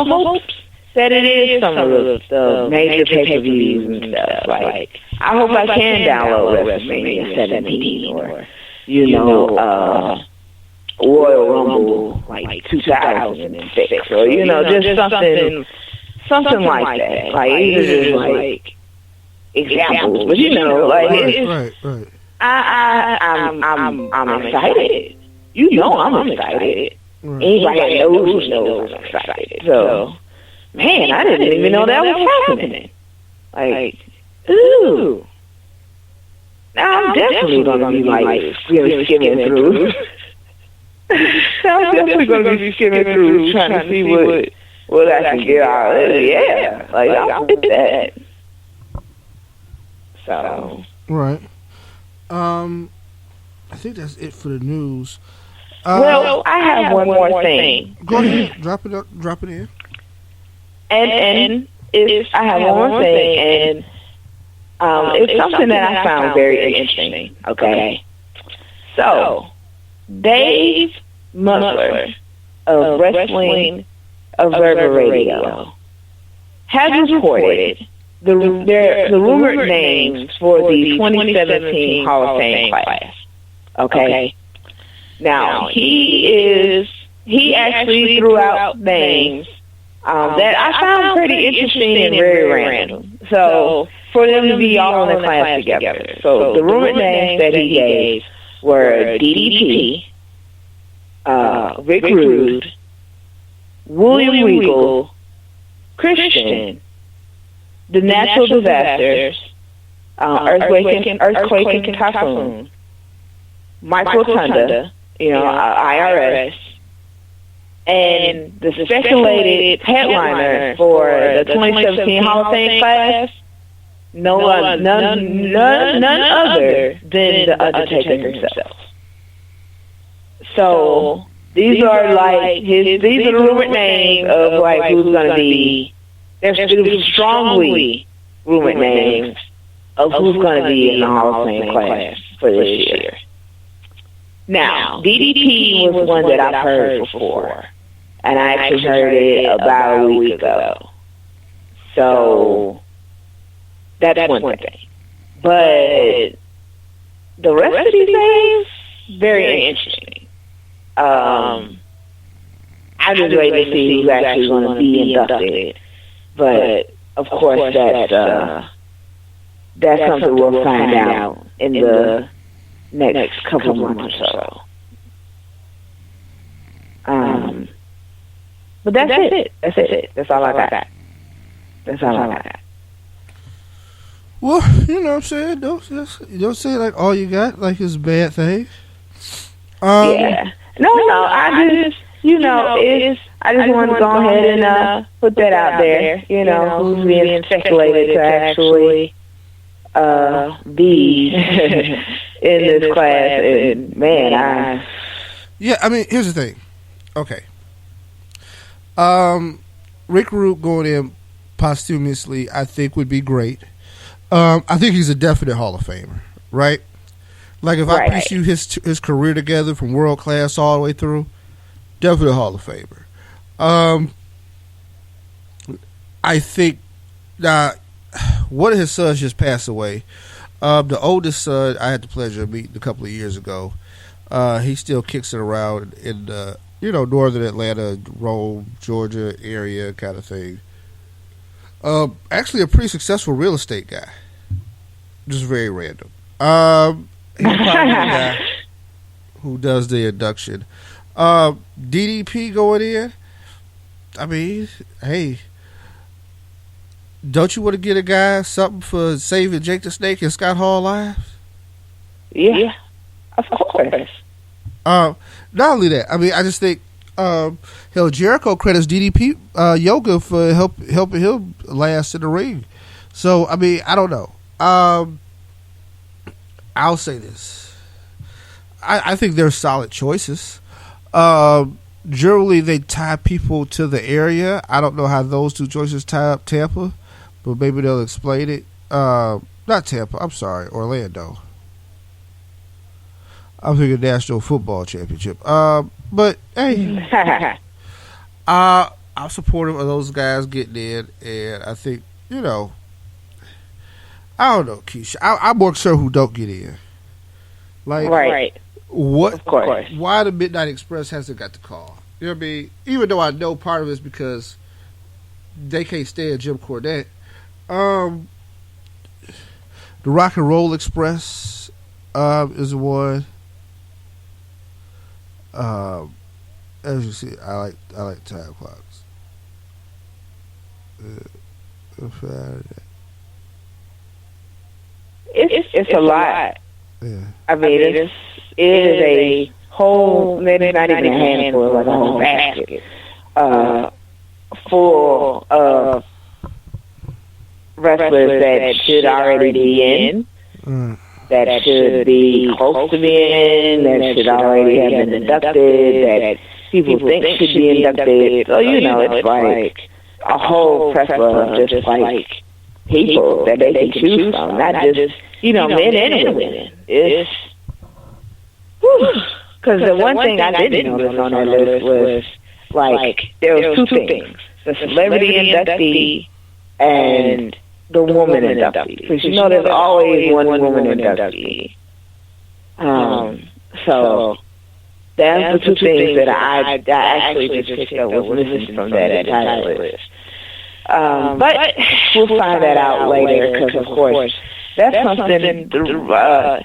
hopes that it is some of the major pay-per-views and stuff. Like, I hope I can download WrestleMania 17 or, Royal Rumble, like 2006, or, just something like that. Like, either just, like, examples, but, right. I'm excited. I'm excited. Right. Anybody that knows I'm excited. So, man, I didn't even know that was happening. Like, ooh. Now I'm definitely going to be, like, skimming through. I'm definitely going to be skimming through, trying to see what I can get out of it. Yeah, like, I'm with that. So. Right. I think that's it for the news. Well, I have one more thing. Go ahead. Drop it in. And I have one more thing, and it's something that I found very interesting. Okay. So, Dave Musler of Wrestling Observer Radio has reported the rumored names for the 2017 Hall of Fame class. Okay. Now, he actually threw out names that I found pretty interesting and very random. So, for them to be all in the class together. So, the rumored names that he gave were DDP, Rick Rude, William Regal, Christian, the natural disasters, earthquake and typhoon, microtunda, IRS, and the speculated headliner for the 2017 Hall of Fame class, none other than the Undertaker himself. So these are these are the rumored names of who's going to be. There's strongly rumored names of who's going to be in the Hall of Fame class for this year. Now, DDP was one that I've heard before, and I actually heard it about a week ago. So that's one thing. But the rest of these names, very interesting. I'm just waiting to see who's actually going to be inducted. But of course, that's something we'll find out in the next couple of months or so. But that's it. That's all I got. Well, you know what I'm saying? Don't say like all you got like it's a bad thing. Yeah. No, I just I just want to go ahead and put that out there. Who's being speculated to actually be in this class. And man, yeah. I mean, here's the thing. Okay. Rick Rude going in posthumously, I think would be great. I think he's a definite Hall of Famer, right? Like if I piece you his career together from world class all the way through, definite Hall of Famer. I think one of his sons just passed away. The oldest son I had the pleasure of meeting a couple of years ago. He still kicks it around in northern Atlanta, Rome, Georgia area kind of thing. Actually a pretty successful real estate guy. Just very random. He's probably the guy who does the induction. DDP going in. I mean, hey, don't you want to get a guy something for saving Jake the Snake and Scott Hall lives? Yeah, of course. Not only that, I mean, I just think Jericho credits DDP Yoga for helping him last in the ring. So I mean, I don't know. I'll say this. I think they're solid choices. Generally, they tie people to the area. I don't know how those two choices tie up Tampa, but maybe they'll explain it. Not Tampa. I'm sorry, Orlando. I'm thinking National Football Championship. But hey, I'm supportive of those guys getting in, and I think I don't know, Keisha. I'm more sure who don't get in. Like, right. What? Of course. Why the Midnight Express hasn't got the call? You know what I mean? Even though I know part of it is because they can't stand Jim Cornette. The Rock and Roll Express is the one. As you see, I like time clocks. It's a lot. Yeah. I mean, it is a whole, maybe not even a handful, like a whole basket full of wrestlers that should already be in, that should be close to being in, that should already have been inducted, that people think should be inducted. So, it's like a whole plethora of just like people that they can choose from, not just, men and women. It's, because the one thing I didn't notice on that list was, like, there was two things. The celebrity inductee and the woman inductee. Because there's always one woman inductee. So that's the two things that I actually just picked up was missing from that entire list. But we'll find that out later because, of course, that's something. The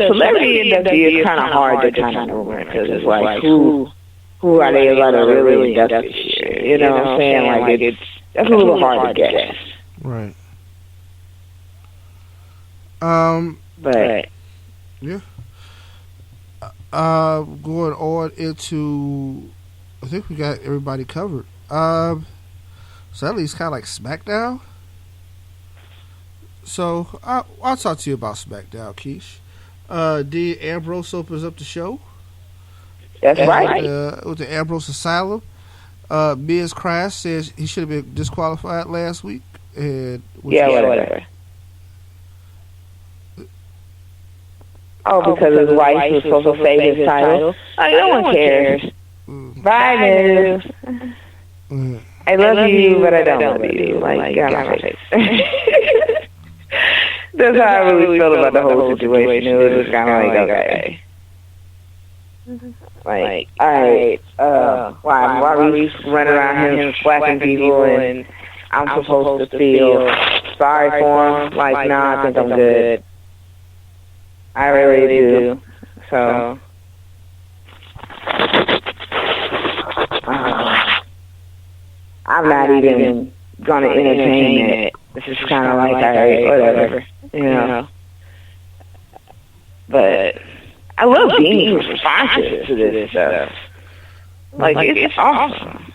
celebrity inductee is kind of hard to kind of rumor because it's like who are they going to really induct this year? You know what I'm saying? Like that's a little hard to guess. Right. But Yeah. Going on into, I think we got everybody covered. So at least kind of like SmackDown. So I'll talk to you about SmackDown, Keish. Dean Ambrose opens up the show. that's right. With the Ambrose Asylum. Miz Crash says he should have been disqualified last week. And Whatever. Oh, because his wife was supposed to save his title. Like, no one cares. Bye, Miz. I love you, but I don't love you. Like, God, my face. That's how I really felt about the whole situation. It was just kind of like, okay. Like, alright, why are we running around him slapping people and I'm supposed to feel sorry for him? Like, nah, I think I'm good. I really do. So, I'm not even going to entertain it. This is kind of like, alright, whatever, you know. But I love Dean's responses to this stuff. Like, it's awesome.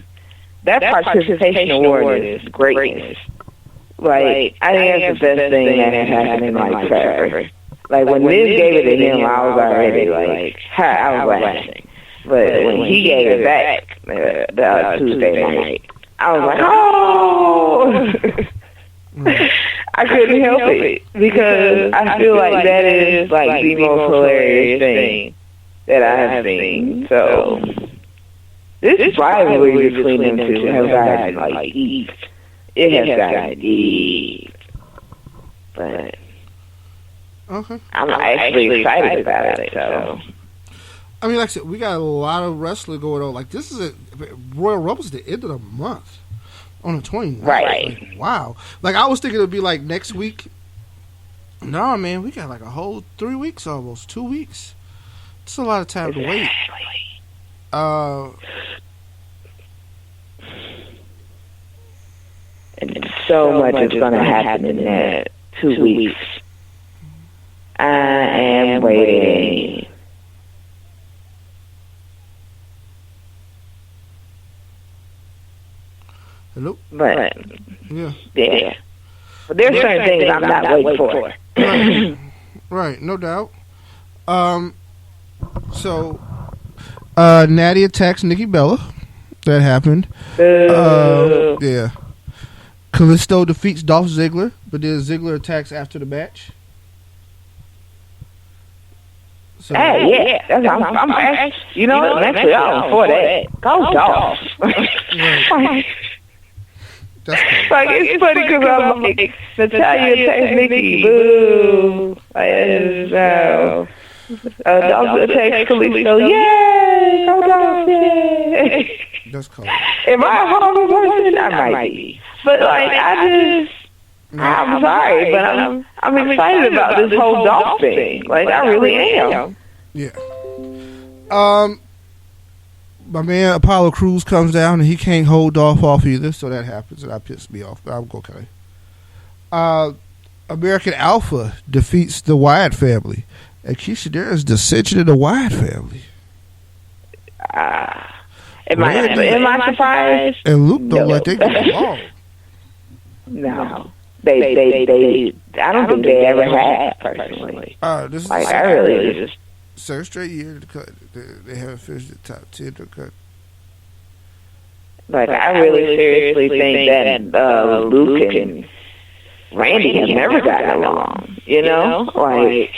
That participation award is greatness. Like, I think that's the best thing that has happened in, like, forever. Like, when Miz gave it to him, I was already, like, I was laughing. But when he gave it back the Tuesday night, I was like, oh! I couldn't help it because I feel like that is like the most hilarious thing that I have seen. So this rivalry between them two has gotten like deep. It has gotten deep. But Okay. I'm actually excited about it. So I mean, like I said, we got a lot of wrestling going on. Like, this is Royal Rumble's the end of the month. On the 29th. Right. Like, wow. Like, I was thinking it would be like next week. No, man, we got like a whole 3 weeks almost. 2 weeks. It's a lot of time to wait. And so much is going to happen in that 2 weeks. I am waiting. Hello? But Yeah. But there's certain things I'm not waiting for. Right, no doubt. So Natty attacks Nikki Bella. That happened. Yeah. Kalisto defeats Dolph Ziggler, but then Ziggler attacks after the match. So, Hey, yeah. I'm you know what? Actually, I'm for that. Go Dolph. That's cool. Like, it's funny because I'm like, Natalya attacks Nikki, boo. Dolph attacks Kalisto, yay! Go Dolph, yay! That's cool. Am I a horrible person? I might be. But, like, I'm sorry, but I'm excited about this whole Dolph thing. Like, I really am. Yeah. My man Apollo Crews comes down and he can't hold Dolph off either, so that happens and that pissed me off. But I'm okay. American Alpha defeats the Wyatt family. And Keisha, there is dissension in the Wyatt family. Am I surprised? And Luke don't let they get along. No. They I don't think they ever have, personally. This is Like, I really just... third straight year to cut. They haven't finished the top 10 to cut. Like, I really seriously think that Luke and Randy have never gotten along, you know? Like,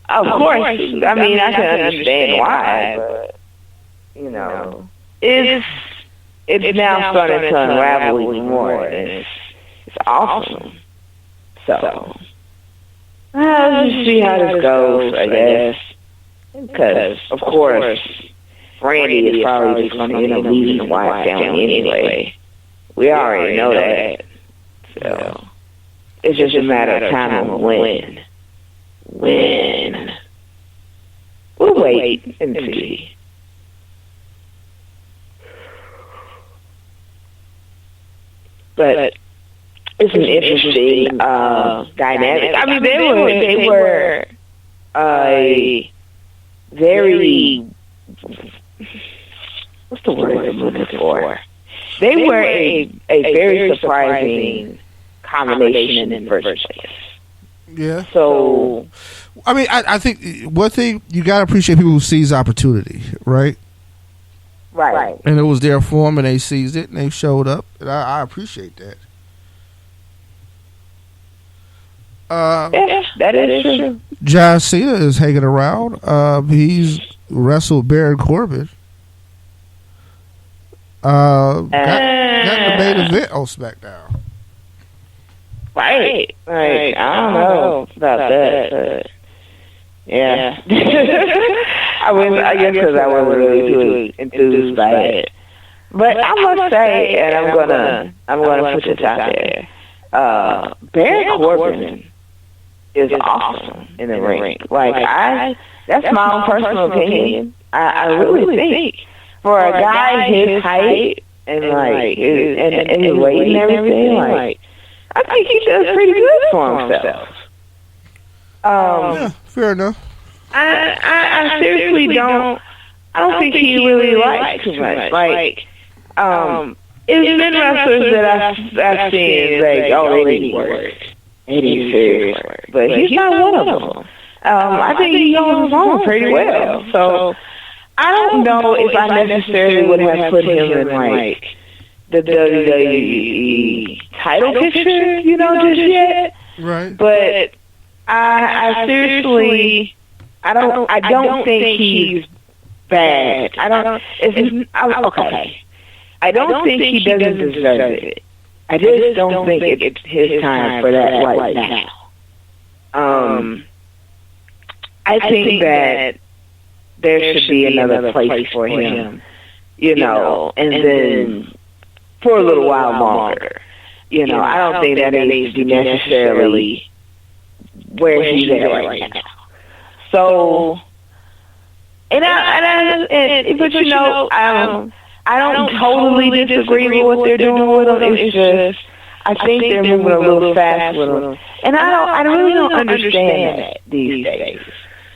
of course, I mean, I can understand why, but, you know, it's now starting to unravel even more, and it's awesome. So, let's just see how this goes, I guess. Because, of course, Randy is probably just going to end up leaving the Wyatt family anyway. We already know that. So, it's just a matter of time of when. When? We'll wait and see. But it's an interesting dynamic. I mean, they were very, what's the word I'm looking for? They were a very surprising combination in the first place. Yeah. So, I mean, I think one thing you got to appreciate people who seize opportunity, right? right. And it was there for them, and they seized it, and they showed up, and I appreciate that. Yeah, that is true. John Cena is hanging around. He's wrestled Baron Corbin. Got the main event on SmackDown. Right. I don't know about that, but yeah. I guess because I wasn't really too enthused by it. But I must say, and I'm gonna put this out there, Baron Corbin is awesome in the ring. Like that's my own personal opinion. I really think for a guy his height and like his weight and everything, like I think he does pretty good for himself. Yeah, fair enough. I seriously don't. I don't think he really likes too much. Like, it's been wrestlers that I've seen like, oh, they need work. They need serious work. But he's not one of them. I think he goes his own pretty well. So I don't know if I necessarily would have put him in like the WWE title picture, just yet. Right. But I seriously, I don't think he's bad. Okay. I don't think he doesn't deserve it. I just don't think it's his time for that right now. I think that there should be another place for him, and then for a little while longer. I don't think that needs to be necessarily where he's at right now. So, I don't totally disagree with what they're doing with him. It's just I think they're moving a little fast with him, and I really don't understand that these days.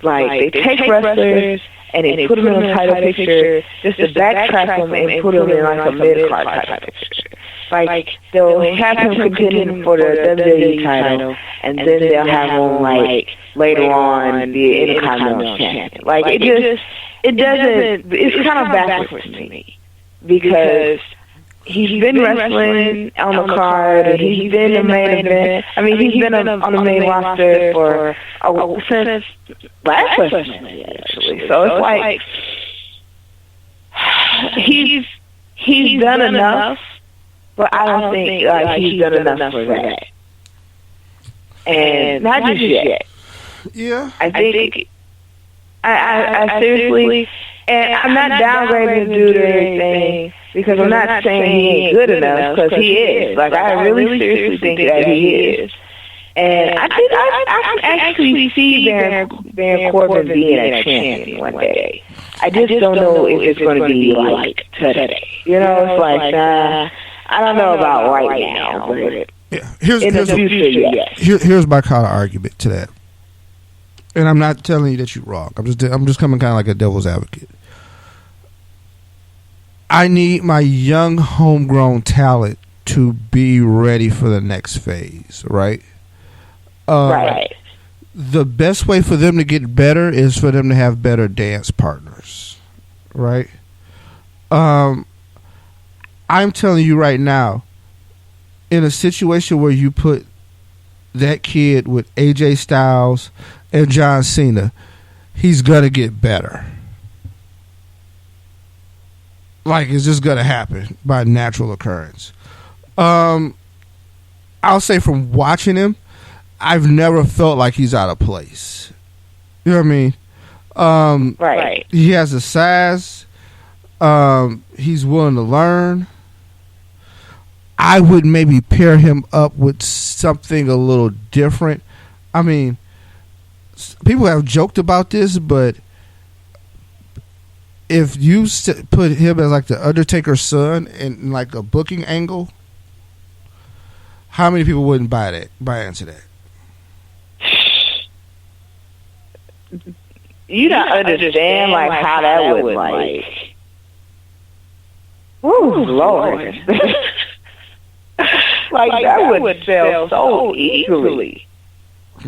Like they take wrestlers and they put them in a title picture just to backtrack them and put them in like a mid-card title picture. Like they'll have him contending for the WWE title, and then they'll have him like later on the Intercontinental Champion. Like it doesn't. It's kind of backwards to me because he's been wrestling on the card, and he's been the main event. I mean, he's been on the main roster for since last WrestleMania, actually. So it's like he's done enough, but I don't think he's done enough for that. And not just yet. Yeah, I think I seriously, and I'm not downgrading the dude or anything, because I'm not saying he ain't good enough, because he is. Like, I really seriously think that he is. And I think I can actually see Baron Corbin being a champion one day. I just don't know if it's going to be like today. It's like, I don't know about right now, but in the future, yes. Here's my kind of argument to that. And I'm not telling you that you're wrong. I'm just coming kind of like a devil's advocate. I need my young homegrown talent to be ready for the next phase, right? Right. The best way for them to get better is for them to have better dance partners, right? I'm telling you right now, in a situation where you put that kid with AJ Styles and John Cena, he's gonna get better. Like, it's just gonna happen by natural occurrence. I'll say from watching him, I've never felt like he's out of place. You know what I mean? Right. He has the size. He's willing to learn. I would maybe pair him up with something a little different. I mean, people have joked about this, but if you put him as like the Undertaker's son in like a booking angle, How many people wouldn't buy into that? You don't understand like how that would like. Oh Lord! Like that would sell so easily.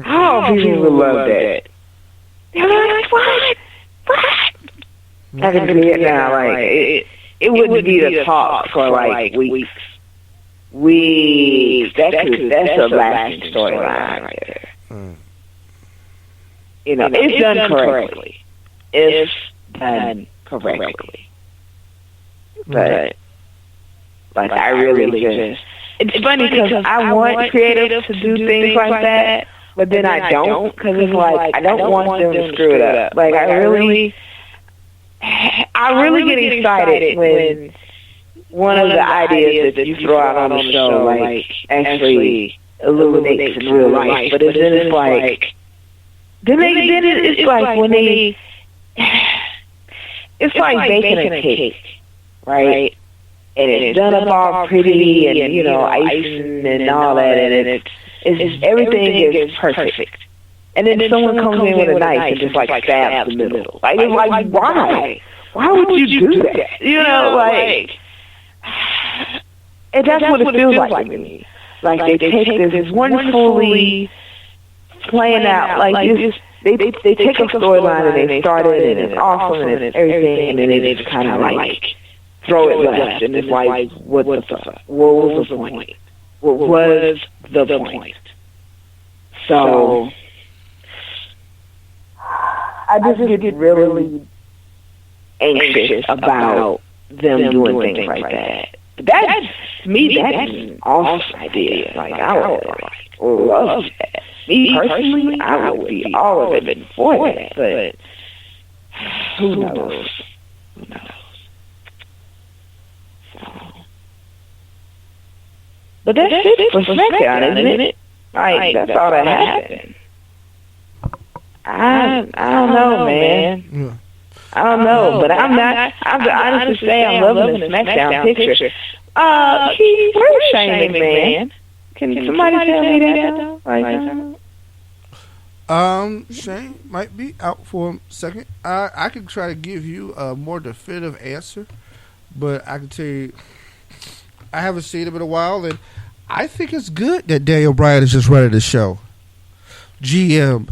Oh, people would love that. They're like, what? I can see it now. Like it wouldn't be the talk for like weeks. That's a lasting storyline right there. You know, it's done correctly. It's done correctly. But like I really just. It's funny because I want creative to do things like that, but then I don't because it's like I don't want them to screw it up. Like I really get excited when one of the ideas that you throw out on the show like actually illuminates in real life. But then it's like it's like when they it's like baking a cake, right? And it's done up all pretty and, you know, icing and all that. And it's everything is perfect. And then someone comes in with a knife and just, like, stabs the middle. Like, it's like, why? Why would you do that? You know, like, and that's what it feels like to me. Like, they take this wonderfully planned out, like, they take a storyline and they start it and it's awesome and it's everything. And then they just kind of, like, throw it left, and it's like, what the fuck? What was the point? What was the point? So, I just get really anxious about them doing things like that. That's, to me, that's an awesome idea. Like, I would love that. Me personally, I would be all of it for that, but who knows? Who knows? But that's it for SmackDown, isn't it? Like, that's all that happened. I don't know, man. Yeah. I don't know, but I'm not. I'm to honestly say I'm loving the SmackDown picture. Keith, where's Shane McMahon? Can somebody tell me that though? Shane might be out for a second. I can try to give you a more definitive answer, but I can tell you, I haven't seen him in a while, and I think it's good that Daniel Bryan is just running the show. GM,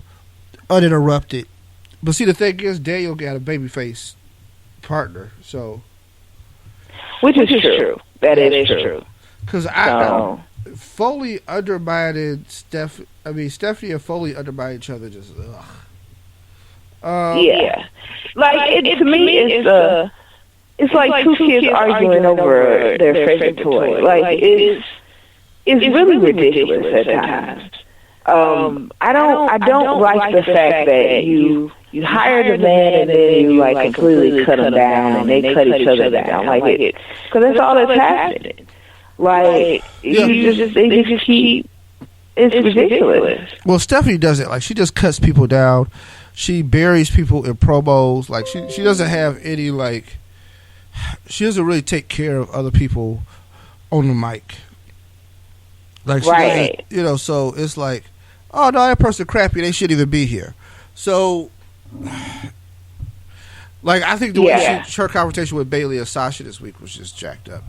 uninterrupted. But see, the thing is, Daniel got a babyface partner, so. Which is true. That is true. Because Foley undermined Stephanie and Foley undermined each other. Just yeah, like to me, it's like two kids arguing over their favorite toy. Like it's really ridiculous at times. I don't like the fact that you hire the man and then you like completely cut him down and they cut each other down. Like it, because that's all that's happening. Like they just keep. It's ridiculous. Well, Stephanie does it. Like she just cuts people down. She buries people in promos. Like she doesn't have any like. She doesn't really take care of other people on the mic. Like she doesn't, so it's like, oh no, that person crappy. They shouldn't even be here. So, like I think the way her confrontation with Bayley and Sasha this week was just jacked up.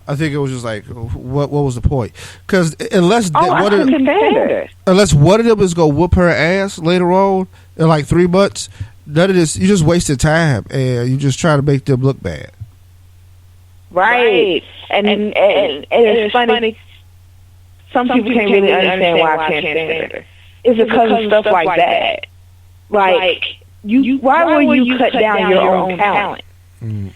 I think it was just like, what was the point? Because unless one of them is gonna whoop her ass later on in like 3 months, none of this. You just wasted time and you just trying to make them look bad. Right, and it's funny. Some people can't really understand why I can't stand her. It's because of stuff like that. Like why will you cut down your own talent?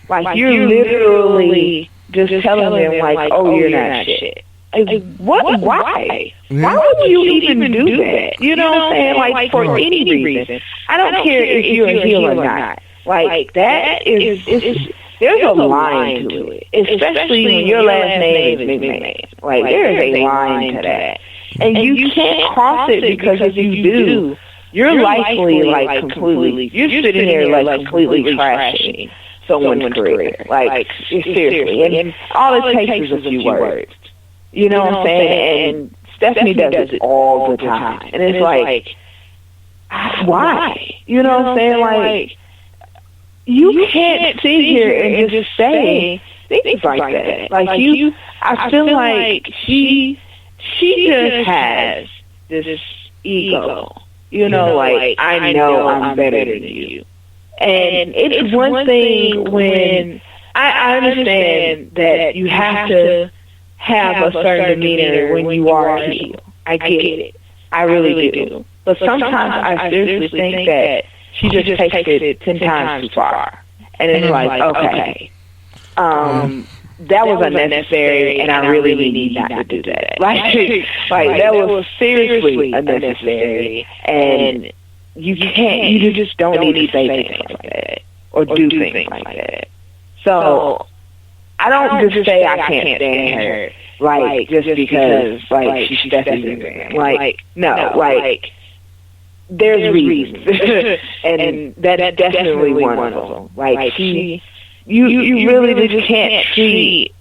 Like you're literally just telling them like, oh, you're not shit. Like, what? Why? Why would you even do that? You know what I'm saying? Like for any reason. I don't care if you're a heel or not. Like that is. There's a line to it, especially when your last name is McMahon. Like, there is a line to that. And you can't cross it because if you do, you're likely, like, completely, you're sitting there, like, completely trashing someone's career. Like, seriously. And all it takes is a few words. You know what I'm saying? And Stephanie does it all the time. And it's like, why? You know what I'm saying? Like, you can't sit here and just say things like that. Like, I feel like she just has this ego. You know, like, I know I'm better than you. And it's one thing when I understand that you have to have a certain demeanor when you are a heel. I get it. I really do. But sometimes I seriously think that she just takes it 10 times too far. And it's like, okay, that was unnecessary, and I really need not to do that. Like that was seriously unnecessary, and you just don't need to say things like that or do things like that. So I don't just say I can't stand her, like, just because, like, she's Stephanie. Like, no, like, there's reasons. And that's definitely one of them. Like, you really just can't treat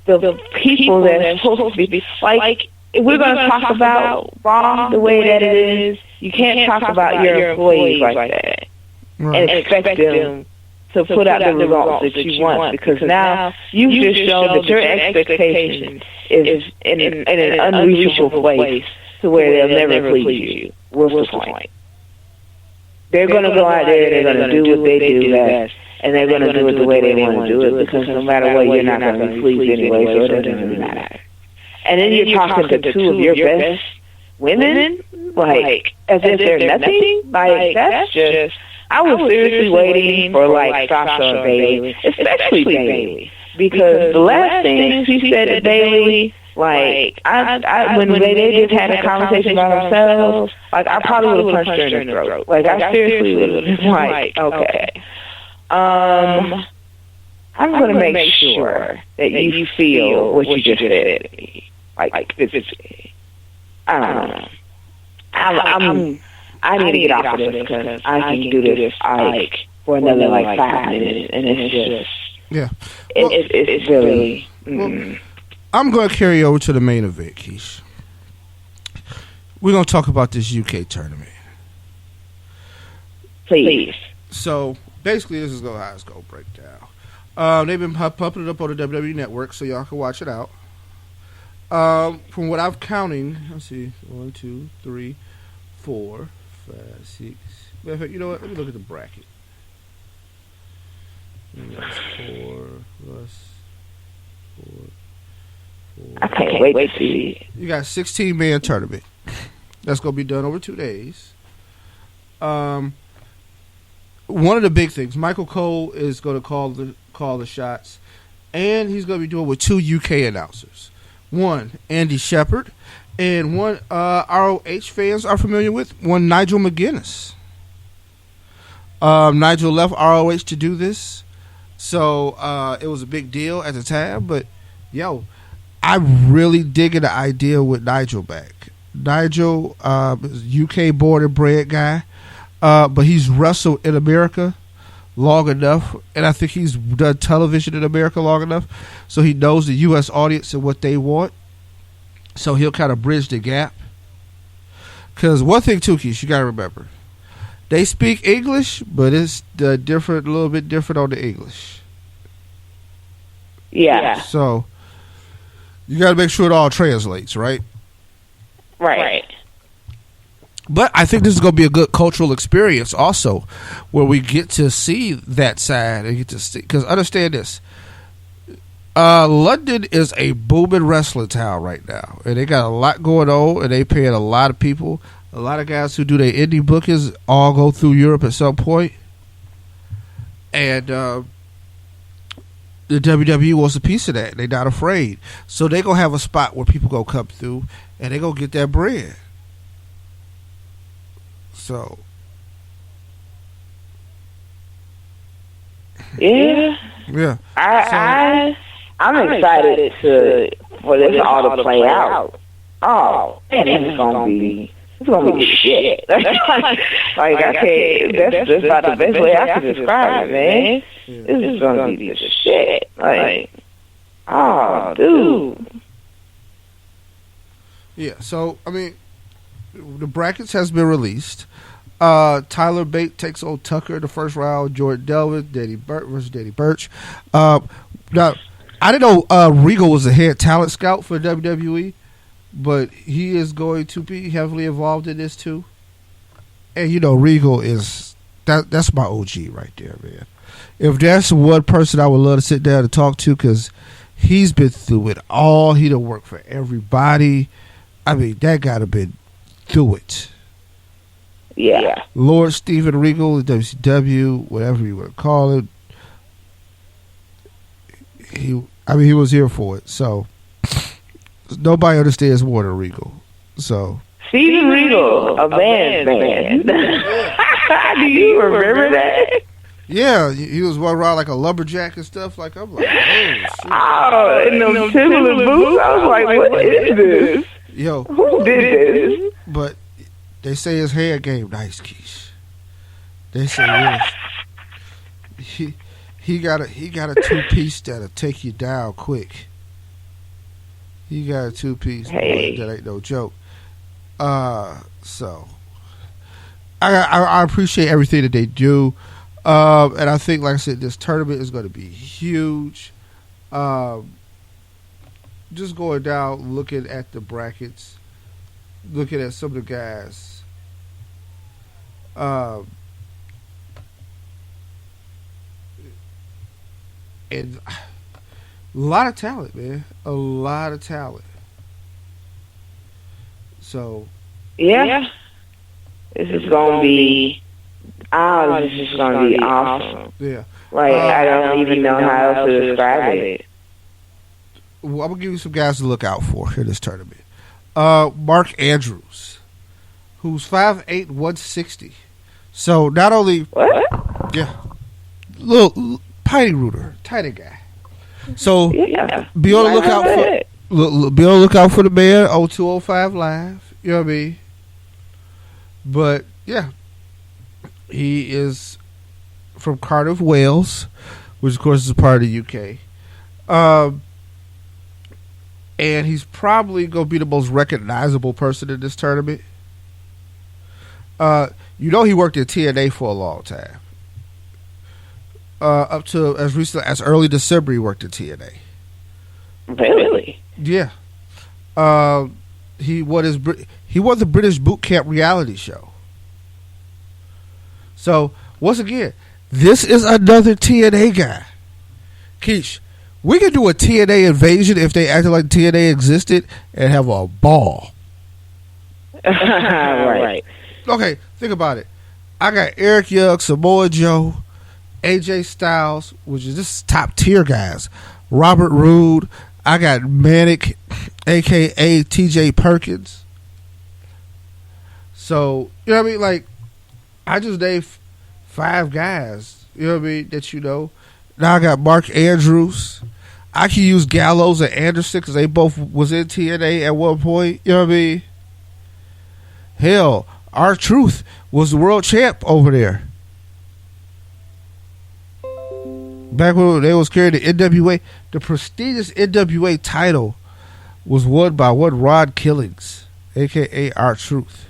the people that are supposed to be, like, if we're going to talk about Braun the way that it is, you can't talk about your employees like that and expect them to put out the results that you want, because now you've just shown that your expectation is in an unreachable place to where they'll never please you. What's the point? They're going to go out there, they're going to do what they do best, and they're going to do it the way they want to do it, because no matter what, you're not going to be pleased anyway, so it doesn't really matter. And then you're talking to two of your best women, like, as if they're nothing? Like, that's just... I was seriously waiting for, like, Sasha or Bayley, especially Bayley, because the last thing she said to Bayley, like, when they just had a conversation about themselves, like, I probably would have punched her in the throat. Like, I seriously would have been like, okay. I'm going to make sure that you feel what you just said to me. Like, I don't know. I need to get off of this, because I can do this, like, for another, like, 5 minutes, and it's just... Yeah. It's really... Well, I'm going to carry over to the main event, Keish. We're going to talk about this UK tournament. Please. So, basically, this is how it's going to break down. They've been pumping it up on the WWE Network, so y'all can watch it out. From what I'm counting, let's see, 1, 2, 3, 4, 5, 6. You know what? Let me look at the bracket. That's 4 plus 4. I can't wait to see. You got 16-man tournament. That's going to be done over 2 days. One of the big things, Michael Cole is going to call the shots, and he's going to be doing with 2 UK announcers. One, Andy Shepherd, and one ROH fans are familiar with, one Nigel McGuinness. Nigel left ROH to do this, so it was a big deal at the time, but yo, I'm really digging the idea with Nigel back. Nigel is UK born and bred guy, but he's wrestled in America long enough, and I think he's done television in America long enough, so he knows the U.S. audience and what they want. So he'll kind of bridge the gap. Because one thing, too, Keith, you got to remember, they speak English, but it's a little bit different on the English. Yeah. So you got to make sure it all translates, right? Right. But I think this is going to be a good cultural experience also, where we get to see that side and get to see. Because understand this, London is a booming wrestling town right now, and they got a lot going on, and they paying a lot of people. A lot of guys who do their indie bookings all go through Europe at some point, and the WWE wants a piece of that. They're not afraid, so they gonna have a spot where people gonna come through, and they gonna get that bread. So, yeah. I'm excited for this all to play out. Oh, man, it's gonna be shit. Like I can't. That's about the best way I can describe it, man. This is gonna be the shit. Like, oh, dude. Yeah, so, I mean, the brackets has been released. Tyler Bate takes on Tucker in the first round. Jordan Delvin, Danny Burch versus Danny Burch. Now, I didn't know Regal was a head talent scout for WWE, but he is going to be heavily involved in this too. And you know, Regal is that's my OG right there, man. If there's one person I would love to sit down and talk to, because he's been through it all. He done worked for everybody. I mean, that guy have been through it. Yeah. Lord Steven Regal, WCW, whatever you want to call it. He was here for it. So nobody understands more than Regal. So Steven Regal, a man. Do you remember that? Yeah, he was walking around like a lumberjack and stuff. Like, I'm like, oh, shit. Oh, in them Timberland boots, I was like, what is this? Yo, who did this? But they say his hair game nice, Keish. They say yes. He got a 2-piece that'll take you down quick. He got a 2-piece that ain't no joke. So I appreciate everything that they do. And I think, like I said, this tournament is going to be huge. Just going down, looking at the brackets, looking at some of the guys. And a lot of talent, man. A lot of talent. So. Yeah. This is going to be... Oh, this is going to be awesome. Yeah. Like, I don't even know how else to describe it. Well, I'm going to give you some guys to look out for in this tournament. Mark Andrews, who's 5'8", 160. So, not only... What? Yeah. Little tiny rooter, tiny guy. So, be on the lookout for... Be on the lookout for the man, 0205 Live. You know what I mean? But, yeah. He is from Cardiff, Wales, which of course is a part of the UK. And he's probably going to be the most recognizable person in this tournament. You know, he worked at TNA for a long time. Up to as recently as early December, he worked at TNA. Really? Yeah. He won the British Boot Camp reality show. So, once again, this is another TNA guy. Keish, we could do a TNA invasion if they acted like TNA existed and have a ball. Right. Okay, think about it. I got Eric Young, Samoa Joe, AJ Styles, which is this top tier guys. Robert Roode. I got Manic, a.k.a. TJ Perkins. So, you know what I mean? Like, I just named 5 guys, you know what I mean, that you know. Now I got Mark Andrews. I can use Gallows and Anderson because they both was in TNA at one point, you know what I mean. Hell, R-Truth was the world champ over there. Back when they was carrying the NWA, the prestigious NWA title was won by one Rod Killings, a.k.a. R-Truth.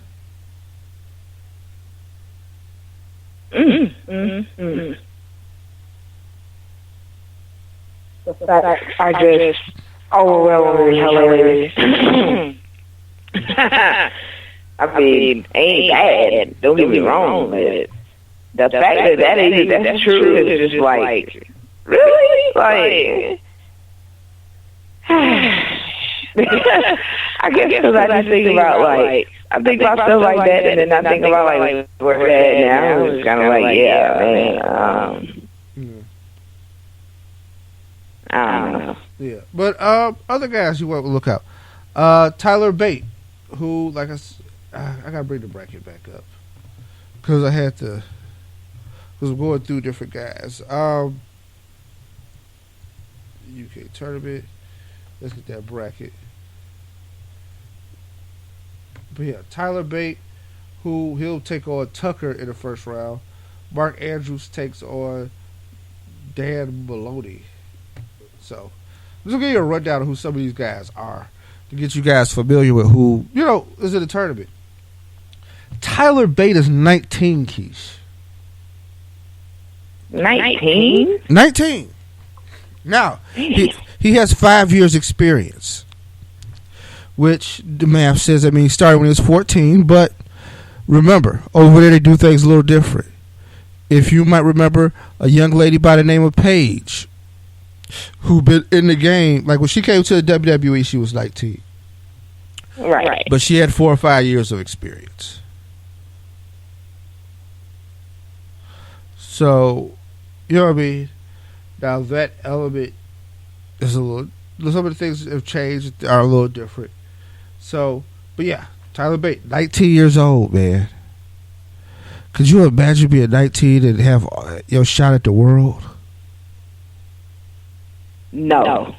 I just overwhelmingly hilarious. I mean, ain't bad. Don't get me wrong, but the fact that's true is just like, really? Like, I guess because I just think about, like, I think about stuff like that, and then I think about, like, where we're at now. It's kind of like, yeah, man. I don't know. Yeah, but other guys you want to look out. Tyler Bate, who, like I gotta bring the bracket back up because I had to, because I'm going through different guys. UK tournament. Let's get that bracket. But yeah, Tyler Bate, who he'll take on Tucker in the first round. Mark Andrews takes on Dan Maloney. So, I'm just going to give you a rundown of who some of these guys are. to get you guys familiar with who, is in the tournament. Tyler Bate is 19, Keish. 19? 19. Now, he has 5 years experience, which the math says, he started when he was 14, but remember, over there they do things a little different. If you might remember a young lady by the name of Paige, who been in the game, like when she came to the WWE, she was 19. Right. But she had 4 or 5 years of experience. So, you know what I mean? Now that element is a little, some of the things that have changed are a little different. So, but yeah, Tyler Bate, 19 years old, man. Could you imagine being 19 and have your shot at the world? No,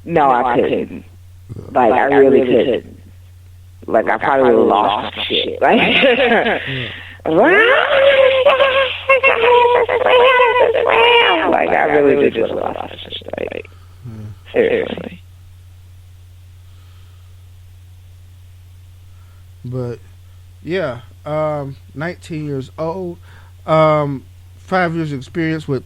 I couldn't. Like, I really couldn't. Like, I probably would have lost shit. Like, like, I really did just lost shit. Like, seriously. But, yeah, 19 years old, 5 years experience with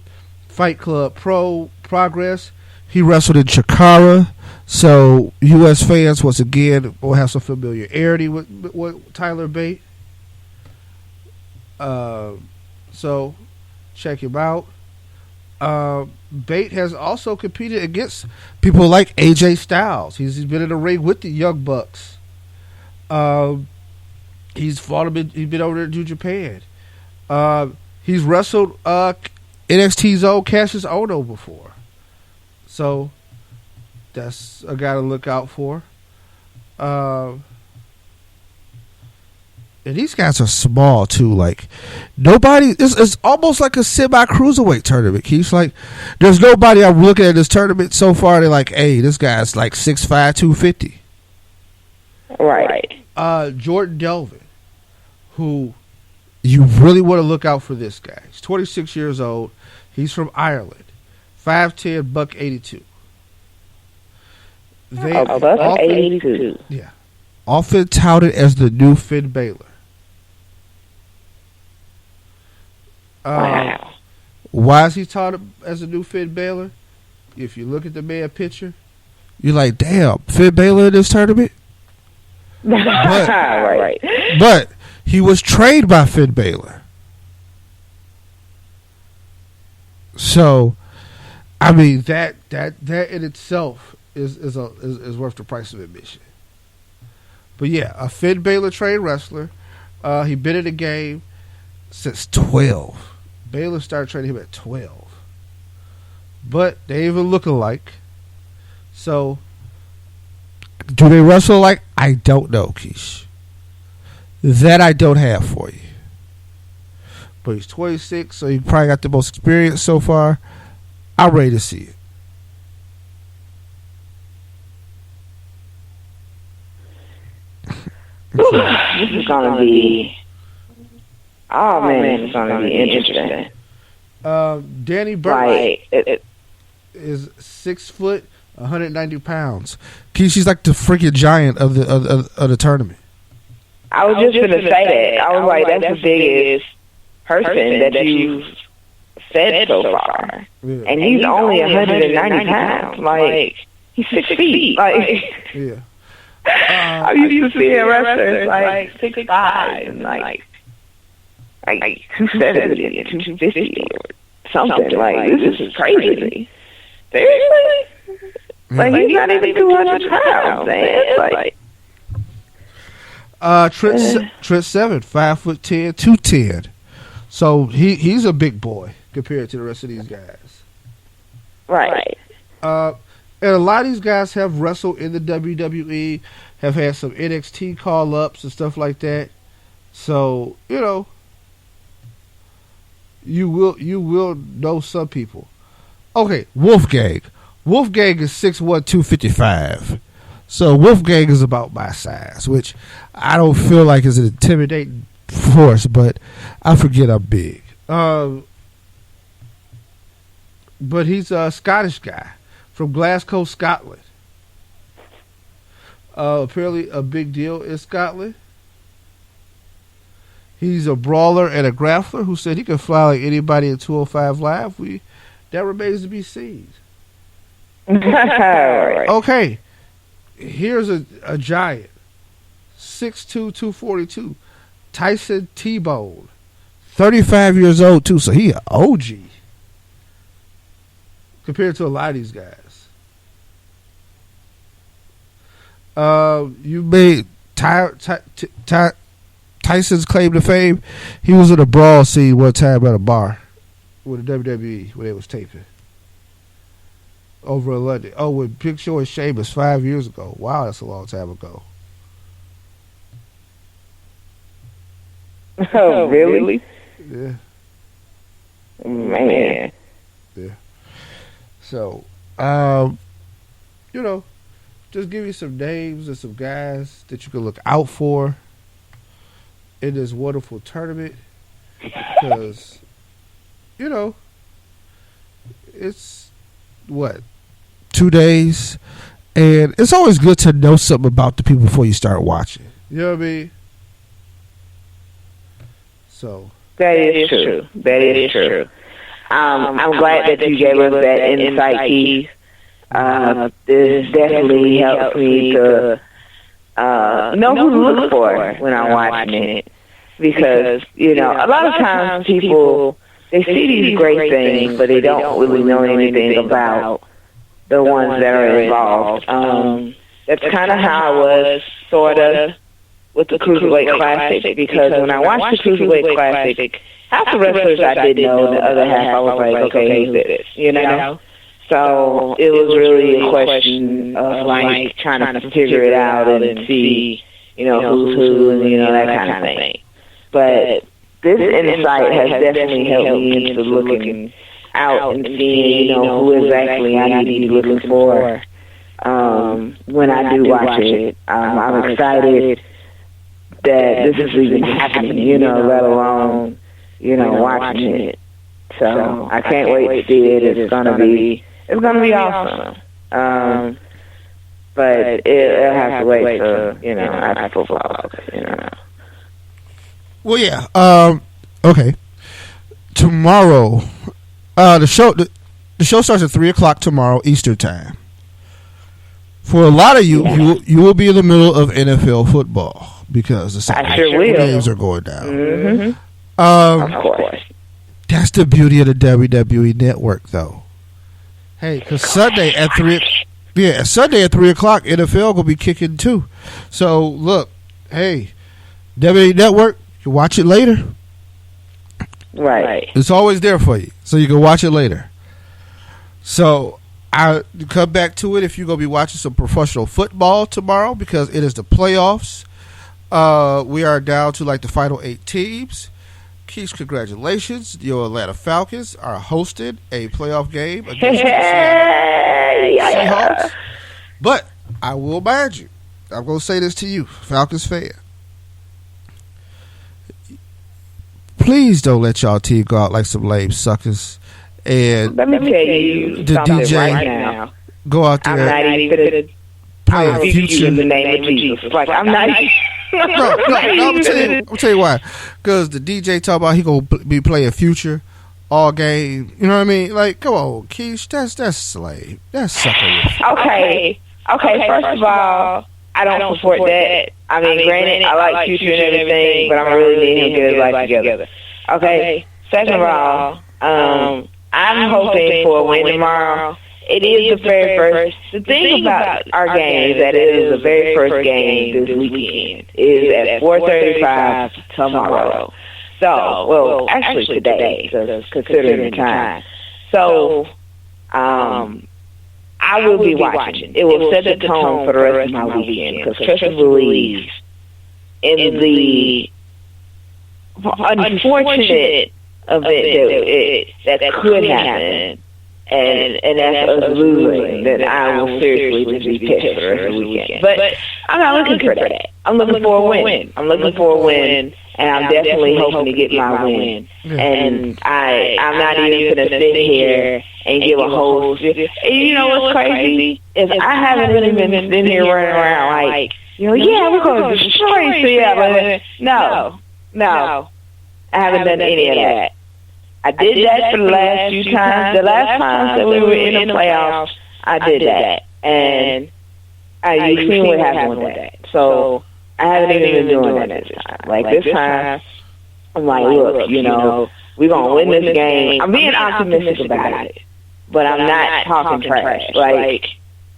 Fight Club Pro Progress. He wrestled in Chikara, so U.S. fans once again will have some familiarity with Tyler Bate. So check him out. Bate has also competed against people like AJ Styles. He's been in the ring with the Young Bucks. He's been over there to Japan. He's wrestled NXT's own Cassius Ohno before. So that's a guy to look out for. And these guys are small too. Like nobody, it's almost like a semi-cruiserweight tournament. Keith, like there's nobody I'm looking at this tournament so far. They're like, hey, this guy's like 6'5", 250. Right. Jordan Delvin, who you really want to look out for this guy. He's 26 years old. He's from Ireland. 5'10", $182. $182. Yeah. Often touted as the new Finn Balor. Wow. Why is he touted as the new Finn Balor? If you look at the man picture, you're like, damn, Finn Balor in this tournament? Right. But he was trained by Finn Balor. So, I mean that in itself is worth the price of admission. But yeah, a Finn Balor trained wrestler. He been in the game since 12. Balor started training him at 12. But they even look alike. So, do they wrestle alike? I don't know, Keish. That I don't have for you. But he's 26, so he probably got the most experience so far. I'm ready to see it. This is gonna be. Oh man, it's gonna be interesting. Danny Burke Right. is 6 foot, 190 pounds. She's like the freaking giant of the tournament. I was just gonna say that. I was like, that's the biggest person that you've said so far, Yeah. and he's only 190 pounds. Like he's 6 feet. Like Yeah. I used to see wrestlers like 6'5" and like 270 and 250 or something. Like this is crazy. Seriously? Like he's not even 200 pounds, man. Like Trent Seven, 5'10", 210. So he's a big boy compared to the rest of these guys. right. And a lot of these guys have wrestled in the WWE, have had some NXT call-ups and stuff like that. So, you will know some people. Okay, Wolfgang. Wolfgang is 6'1", 255. So Wolfgang is about my size, which I don't feel like is an intimidating force, but I forget I'm big. But he's a Scottish guy from Glasgow, Scotland. Apparently a big deal in Scotland. He's a brawler and a grappler who said he could fly like anybody in 205 Live. That remains to be seen. Okay. Here's a giant. 6'2", 242. Tyson T-Bone. 35 years old, too, so he an OG. Compared to a lot of these guys. You made Tyson's claim to fame. He was in a brawl scene one time at a bar with the WWE when they was taping. Over in London. Oh, with Big Show and Sheamus 5 years ago. Wow, that's a long time ago. Oh, really? Yeah. Man. Yeah. So, just give you some names and some guys that you can look out for in this wonderful tournament. Because, it's, 2 days? And it's always good to know something about the people before you start watching. You know what I mean? So that is true. That is true. I'm glad that you gave us that insight, Keith. This definitely helps me to know who to look for when I'm watching it. Because, a lot of times people, they see these great things, but they don't really know anything about the ones that are involved. That's kind of how I was, sort of, with the Cruiserweight Classic, because when I watched the Cruiserweight Classic, half the wrestlers I didn't know, the other half I was like, okay, who's this? So it was really a question of like trying to figure it out and see, who's who and that kind of thing. But this insight has definitely helped me into looking out and seeing, who exactly I need to be looking for when I do watch it. I'm excited that this is even happening, let alone, watching it. So I can't wait to see it. It's gonna be awesome. But it'll have to wait till, after football, Well, yeah. Okay. Tomorrow, the show starts at 3:00 tomorrow Eastern time. For a lot of you will be in the middle of NFL football because the games are going down. Mm-hmm. Of course. That's the beauty of the WWE Network, though. Hey, because Sunday at 3:00, NFL gonna be kicking too. So look, hey, WWE Network, you can watch it later. Right. It's always there for you, so you can watch it later. So I come back to it if you're gonna be watching some professional football tomorrow because it is the playoffs. We are down to like the final 8 teams. Keith, congratulations. Your Atlanta Falcons are hosting a playoff game against the Seahawks. But I will mind you, I'm going to say this to you, Falcons fan. Please don't let y'all team go out like some lame suckers. And let me tell you the DJ right now. Go out there. I'm not even play a future in the name of Jesus. Like I'm not. No, I'm tell you why. Because the DJ talk about he gonna be playing Future all game. You know what I mean? Like, come on, Keish, that's slave. That's sucker. Okay. First of all, I don't support that. I mean, granted, I like Future and everything, but I'm really needing him to get his life together. Okay. Second of all, I'm hoping for a win tomorrow. It is the very first. The thing about our game is that it is the very first game this weekend. It is at 4:35 tomorrow. So, well, actually today, considering the time. So, I will be watching. It will set the tone for the rest of my weekend because trust and believe in the unfortunate event that could happen. and that's us losing, then I will seriously just be pissed for the rest of the weekend. But I'm not looking for that. I'm looking for a win. I'm looking for a win, and I'm definitely hoping to get my win. And I'm not even going to sit here and give a whole... You know what's crazy? Is I haven't really been sitting here running around like, yeah, we're going to destroy Seattle. No. I haven't done any of that. I did that for the last few times. The last time that we were in the playoffs, I did that. And you've seen what happened with that. So I haven't even been doing that this time. Like this time, I'm like, look, we're going to win this game. I'm being optimistic about it, but I'm not talking trash. Like,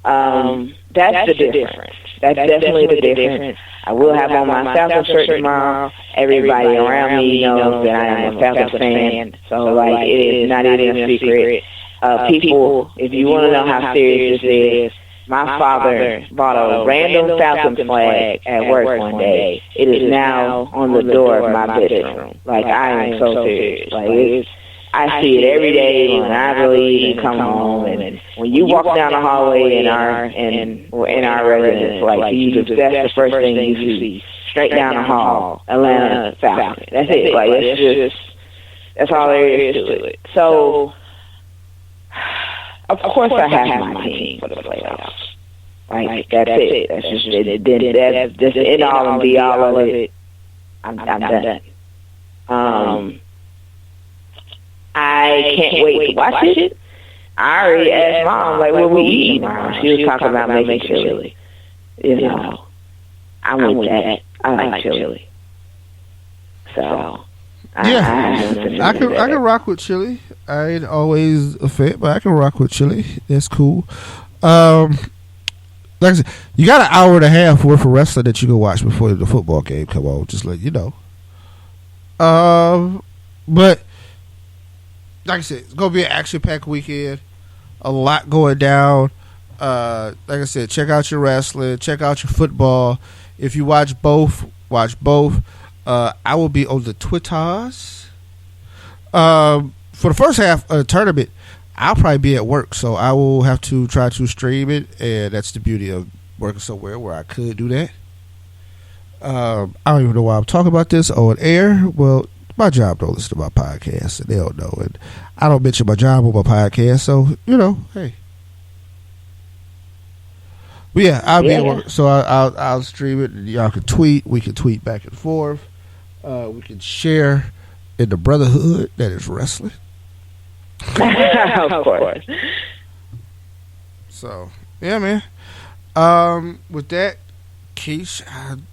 that's the difference. That's definitely the difference. I will have on my Falcons shirt tomorrow. Everybody around me knows that I am a Falcons fan. So, like, it is not even a secret. People, if you want to know how serious this is, my father bought a random Falcons flag at work one day. It is now on the door of my bedroom. Like, I am so serious. Like, I see it every day when I really even come home, and when you walk down the hallway in our residence, like that's the first thing you see straight down the hall. Atlanta Falcons. That's it. Like that's all there is to it. So, of course, I have my team for the playoffs. Like that's it. That's just it. That's just it all and be all of it. I'm done. I can't wait to watch it. I already asked Mom, like, what we eating tomorrow? She was talking about making chili. I'm with that. I like chili. So, I can rock with chili. I ain't always a fan, but I can rock with chili. That's cool. Like I said, you got an hour and a half worth of wrestling that you can watch before the football game come on. Just let you know. But like I said, it's gonna be an action-packed weekend. A lot going down. Like I said, check out your wrestling. Check out your football. If you watch both, watch both. I will be on the Twitters. For the first half of the tournament, I'll probably be at work, so I will have to try to stream it, and that's the beauty of working somewhere where I could do that. I don't even know why I'm talking about this on air. Well, my job don't listen to my podcast, and they don't know. And I don't mention my job on my podcast, so, hey. But yeah, I'll be at work, so I'll stream it, and y'all can tweet. We can tweet back and forth. We can share in the brotherhood that is wrestling. Of course. So, yeah, man. With that, Keish,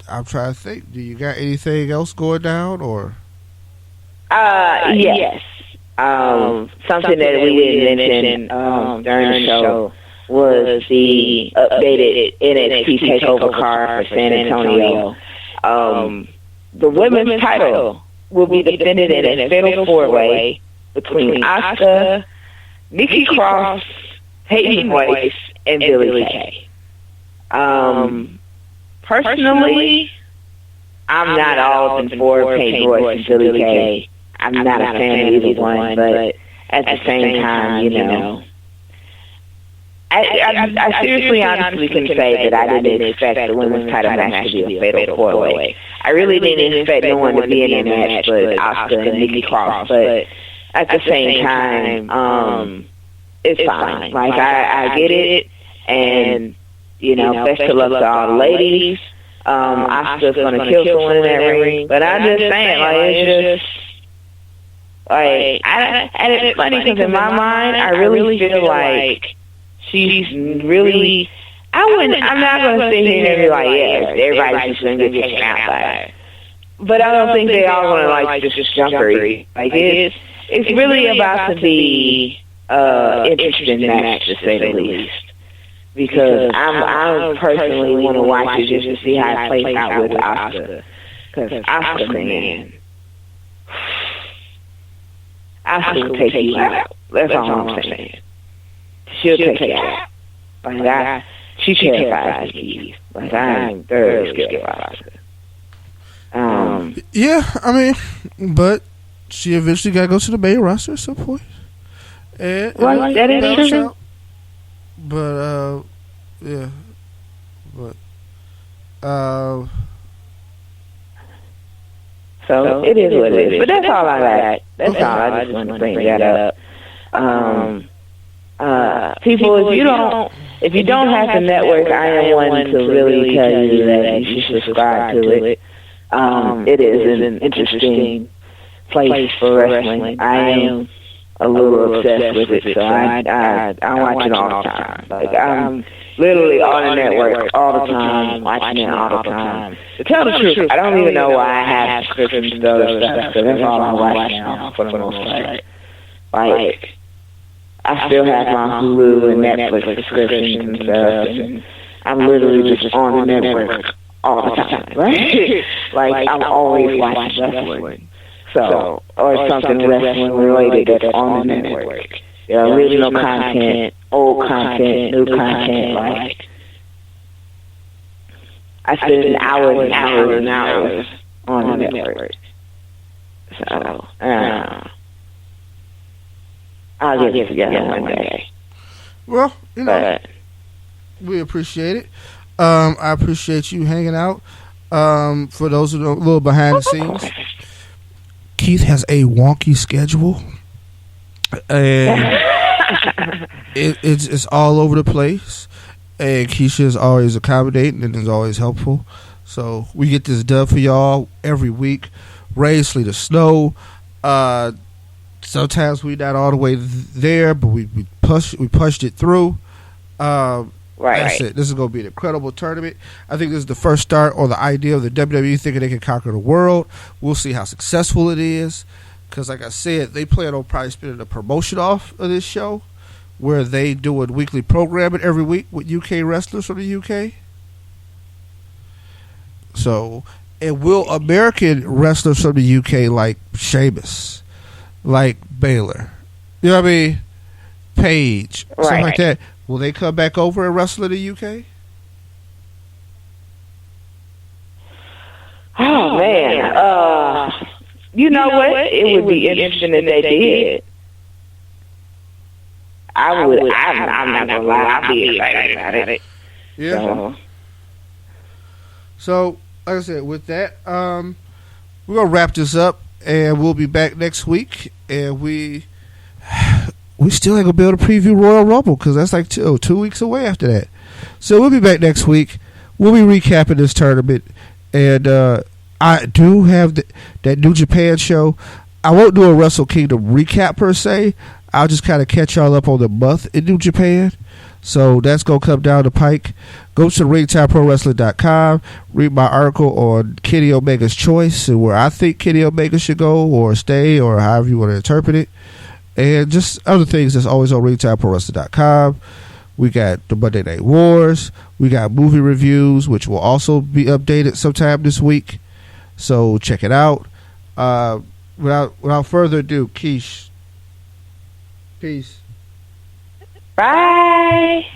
I'm trying to think. Do you got anything else going down, or? Yes. Something that we didn't mention during the show was the updated NXT TakeOver card for San Antonio. The women's title will be defended in a fatal four-way between Asuka, Nikki Cross, Peyton Royce, and Billie Kay. Personally, I'm not all in for Peyton Royce and Billie Kay. I'm not a fan of either one, but at the same time, I seriously, honestly can say that I didn't expect the women's title match to be a fatal four-way. I really didn't expect no one to be in that match but Asuka and Nikki Cross, but at the same time, it's fine. Like, I get it, and, best of luck to all the ladies. Asuka's going to kill someone in that ring, but I'm just saying, it's just, and it's funny because in my mind, I really feel like she's really, I'm not going to sit here and be like, yeah, everybody's just going to get taken out by her. But I don't think they all going to just jump her. It's really about to be interesting match, to say the least. Because I personally want to watch it just to see how it plays out with Asuka. Because Asuka, man, Asuka will take you out. That's all I'm saying. She'll take you out. She terrifies me. I'm very scared of Asuka. Yeah, but she eventually got to go to the main roster at some point. And Well, that is helps true. out. But yeah, but So it is what it is. But that's all I got. That's all. I just want to bring that up. People, if you don't have the network, I am one to really tell you that you should subscribe to it. It is an interesting place for wrestling. I am a little obsessed with it, so I watch it all the time. Like I'm literally on the network all the time, watching it all the time. To tell the truth, I don't even know why I have subscriptions to other stuff, because that's all I watch now for the most part. Like, I still have my Hulu and Netflix subscriptions and stuff, and I'm literally just on the network all the time, right? Like, I'm always watching wrestling. So, or something wrestling related that's on the network. Original content, old content, new content, like, I spend hours and hours and hours on the network. So, I'll get it together one day. well, But we appreciate it. I appreciate you hanging out. For those who know a little behind the scenes, Keith has a wonky schedule, and it's all over the place. And Keisha is always accommodating and is always helpful. So we get this done for y'all every week. Rain, sleet, or snow. Sometimes we're not all the way there, but we pushed it through. That's it. This is going to be an incredible tournament. I think this is the first start or the idea of the WWE thinking they can conquer the world. We'll see how successful it is. Because, like I said, they plan on probably spinning the promotion off of this show, where they do a weekly programming every week with UK wrestlers from the UK. So, and will American wrestlers from the UK like Sheamus, like Baylor, you know what I mean, Paige, something like that, will they come back over and wrestle in the UK? oh man, you know what? It would be interesting if they did. I would. I'm not gonna lie. I'd be excited about it. Yeah. So, like I said, with that, we're gonna wrap this up, and we'll be back next week. And we still ain't gonna be able to preview Royal Rumble because that's like 2 weeks away after that. So we'll be back next week. We'll be recapping this tournament, and I do have that New Japan show. I won't do a Wrestle Kingdom recap per se. I'll just kind of catch y'all up on the month in New Japan. So that's going to come down the pike. Go to ringtimeprowrestling.com. Read my article on Kenny Omega's choice and where I think Kenny Omega should go or stay or however you want to interpret it. And just other things that's always on ringtimeprowrestling.com. We got the Monday Night Wars. We got movie reviews, which will also be updated sometime this week. So check it out. Without further ado, Keish. Peace. Bye.